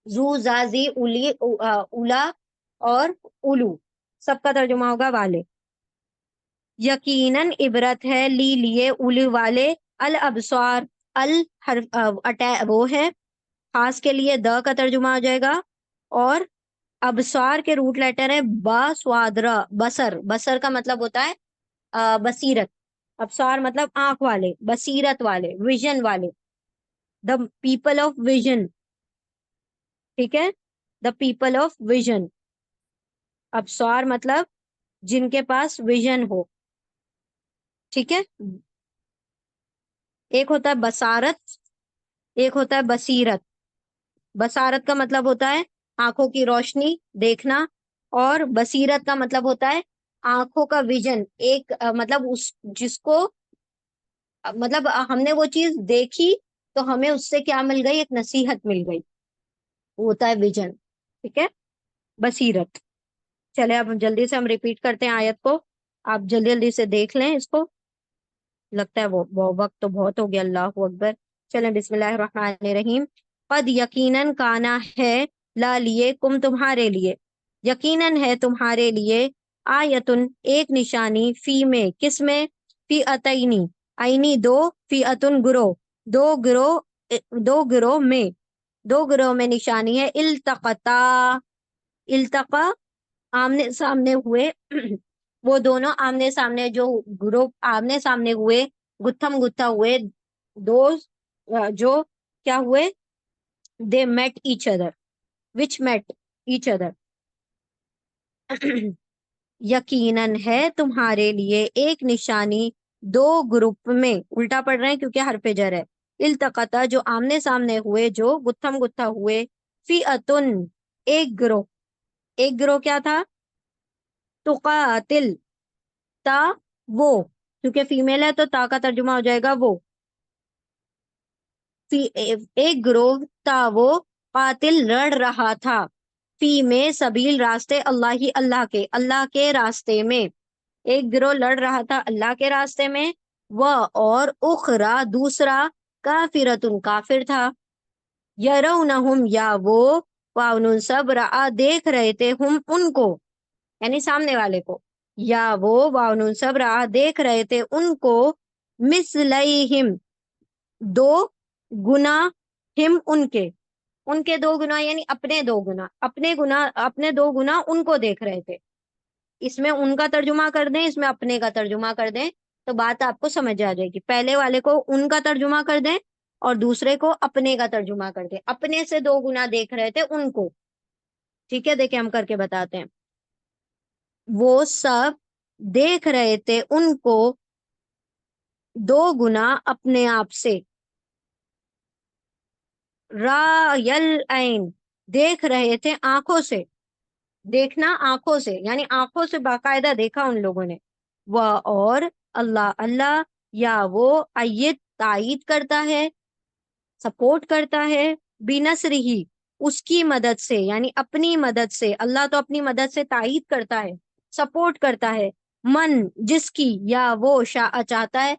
A: زو، زا، زی، اولی، اولا اور اولو، سب کا ترجمہ ہوگا والے، یقیناً عبرت ہے، لی لیے، اولی والے، الابصار، الحرف وہ ہے خاص کے لیے، د کا ترجمہ ہو جائے گا، اور ابصار کے روٹ لیٹر ہے با، سوادرا، بصر، بصر کا مطلب ہوتا ہے بصیرت، ابصار مطلب آنکھ والے، بصیرت والے، ویژن والے، دا پیپل آف ویژن، ٹھیک ہے، the people of vision, Absar مطلب جن کے پاس ویژن ہو، ٹھیک ہے، ایک ہوتا ہے بصارت، ایک ہوتا ہے بصیرت، بصارت کا مطلب ہوتا ہے آنکھوں کی روشنی، دیکھنا، اور بصیرت کا مطلب ہوتا ہے آنکھوں کا ویژن، ایک مطلب اس جس کو مطلب ہم نے وہ چیز دیکھی تو ہمیں اس سے کیا مل گئی؟ ایک نصیحت مل گئی، وہ ہوتا ہے ویژن، ٹھیک ہے، بصیرت۔ چلے اب جلدی سے ہم ریپیٹ کرتے ہیں آیت کو، آپ جلدی جلدی سے دیکھ لیں اس کو، لگتا ہے وہ وقت تو بہت ہو گیا، اللہ اکبر۔ چلیں بسم اللہ الرحمن الرحیم، قد یقیناً کانا ہے، لا لیے، کم تمہارے لیے، یقیناً ہے تمہارے لیے، آیتن ایک نشانی، فی میں کس میں، فی اتینی، آئینی دو، فی اتن گروہ، دو گروہ، دو گروہ میں، دو گروہ میں نشانی ہے، التقطا، التقا آمنے سامنے ہوئے، وہ دونوں آمنے سامنے جو گروپ آمنے سامنے ہوئے، گتھم گتھا ہوئے، دوز جو کیا ہوئے، دے میٹ ایچ ادر، وچ میٹ ایچ ادر، یقیناً ہے تمہارے لیے ایک نشانی، دو گروپ میں، الٹا پڑھ رہے ہیں کیونکہ حرف جر ہے، التقطا جو آمنے سامنے ہوئے، جو گتھم گتھا ہوئے، فی اتن ایک گروہ، ایک گروہ کیا تھا؟ تقاتل، تا وہ، کیونکہ فیمیل ہے تو تا کا ترجمہ ہو جائے گا وہ، ایک گروہ تا وہ، قاتل لڑ رہا تھا، فی میں سبیل راستے، اللہ کے راستے میں، ایک گروہ لڑ رہا تھا اللہ کے راستے میں، وہ اور اخرا دوسرا، کافرتن کافر تھا، یرونہم یا وہ، واؤن سب، رآ دیکھ رہے تھے، ہم ان کو، یعنی سامنے والے کو، یا وہ واؤن سب، رآ دیکھ رہے تھے ان کو، مثلیہم دو گنا، ہم ان کے دو گنا، یعنی اپنے دو گنا، اپنے گنا، اپنے دو گنا ان کو دیکھ رہے تھے، اس میں ان کا ترجمہ کر دیں، اس میں اپنے کا ترجمہ کر دیں تو بات آپ کو سمجھ آ جائے گی، پہلے والے کو ان کا ترجمہ کر دیں اور دوسرے کو اپنے کا ترجمہ کر دیں، اپنے سے دو گنا دیکھ رہے تھے ان کو، ٹھیک ہے، دیکھیں ہم کر کے بتاتے ہیں. وہ سب دیکھ رہے تھے ان کو دو گنا اپنے آپ سے. رایل عین، دیکھ رہے تھے آنکھوں سے. دیکھنا آنکھوں سے، یعنی آنکھوں سے باقاعدہ دیکھا ان لوگوں نے. وہ اور اللہ، اللہ یا وہ ایت تائید کرتا ہے، سپورٹ کرتا ہے، بنصرہ اس کی مدد سے، یعنی اپنی مدد سے. اللہ تو اپنی مدد سے تائید کرتا ہے، سپورٹ کرتا ہے. من جس کی، یا وہ شاء چاہتا ہے،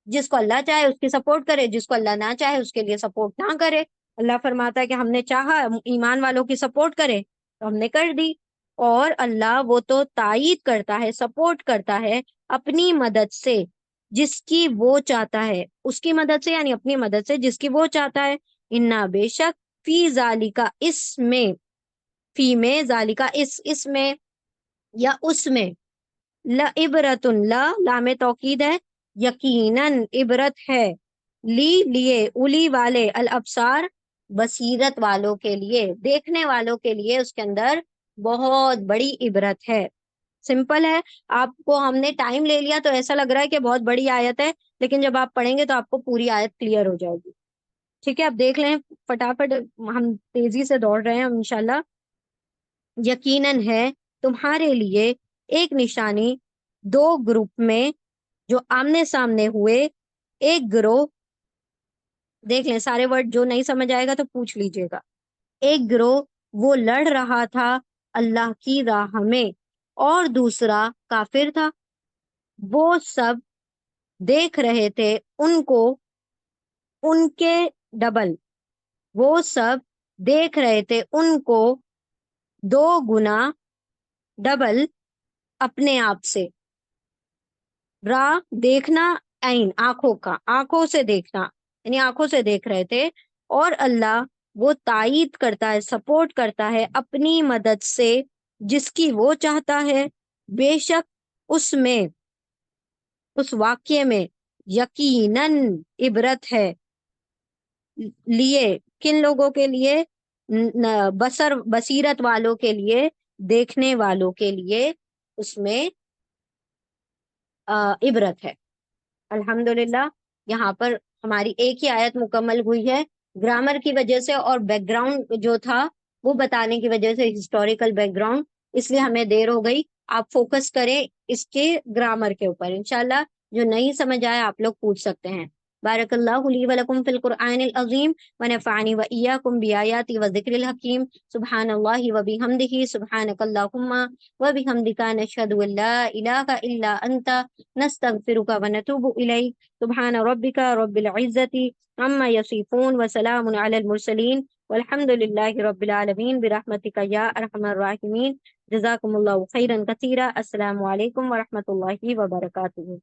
A: جس کو اللہ چاہے اس کی سپورٹ کرے، جس کو اللہ نہ چاہے اس کے لیے سپورٹ نہ کرے. اللہ فرماتا ہے کہ ہم نے چاہا ایمان والوں کی سپورٹ کرے تو ہم نے کر دی. اور اللہ وہ تو تائید کرتا ہے، سپورٹ کرتا ہے اپنی مدد سے جس کی وہ چاہتا ہے، اس کی مدد سے یعنی اپنی مدد سے جس کی وہ چاہتا ہے. انا بے شک، فی ذالکا اس میں، فی میں، ذالکا اس میں یا اس میں، لعبرۃ، لا لام توکید ہے، یقیناً عبرت ہے، لیے، اولی والے، الابصار بصیرت والوں کے لیے، دیکھنے والوں کے لیے اس کے اندر بہت بڑی عبرت ہے. سمپل ہے. آپ کو ہم نے ٹائم لے لیا تو ایسا لگ رہا ہے کہ بہت بڑی آیت ہے، لیکن جب آپ پڑھیں گے تو آپ کو پوری آیت کلیئر ہو جائے گی. ٹھیک ہے، آپ دیکھ لیں فٹافٹ، ہم تیزی سے دوڑ رہے ہیں انشاءاللہ. یقیناً ہے تمہارے لیے ایک نشانی دو گروپ میں جو آمنے سامنے ہوئے. ایک گروہ، دیکھ لیں سارے ورڈ، جو نہیں سمجھ آئے گا تو پوچھ لیجئے گا. ایک گروہ وہ لڑ رہا تھا اللہ کی راہ میں، اور دوسرا کافر تھا. وہ سب دیکھ رہے تھے ان کو، ان کے ڈبل، وہ سب دیکھ رہے تھے ان کو دو گنا ڈبل اپنے آپ سے. را دیکھنا، عین آنکھوں کا، آنکھوں سے دیکھنا، یعنی آنکھوں سے دیکھ رہے تھے. اور اللہ وہ تائید کرتا ہے، سپورٹ کرتا ہے اپنی مدد سے جس کی وہ چاہتا ہے. بے شک اس میں، اس واقعے میں یقیناً عبرت ہے، لیے کن لوگوں کے لیے؟ بصیرت والوں کے لیے، دیکھنے والوں کے لیے اس میں عبرت ہے. الحمدللہ یہاں پر ہماری ایک ہی آیت مکمل ہوئی ہے. گرامر کی وجہ سے اور بیک گراؤنڈ جو تھا وہ بتانے کی وجہ سے، ہسٹوریکل بیک گراؤنڈ، اس لیے ہمیں دیر ہو گئی. آپ فوکس کریں اس کے گرامر کے اوپر. انشاءاللہ جو نہیں سمجھ آیا آپ لوگ پوچھ سکتے ہیں. بارک اللہ لی ولکم فی القرآن العظیم ونفعنی وإیاکم بآیات وذکر الحکیم. سبحان اللہ وبحمدہ، سبحانک اللہم وبحمدک، نشہد ان لا الہ الا انت، نستغفرک ونتوب الیک. سبحان ربک رب العزت عما یصفون وسلام علی المرسلین والحمد للہ رب العالمین برحمتک یا ارحم الراحمین. جزاکم اللہ خیرا کثیرا. السلام علیکم ورحمۃ اللہ وبرکاتہ.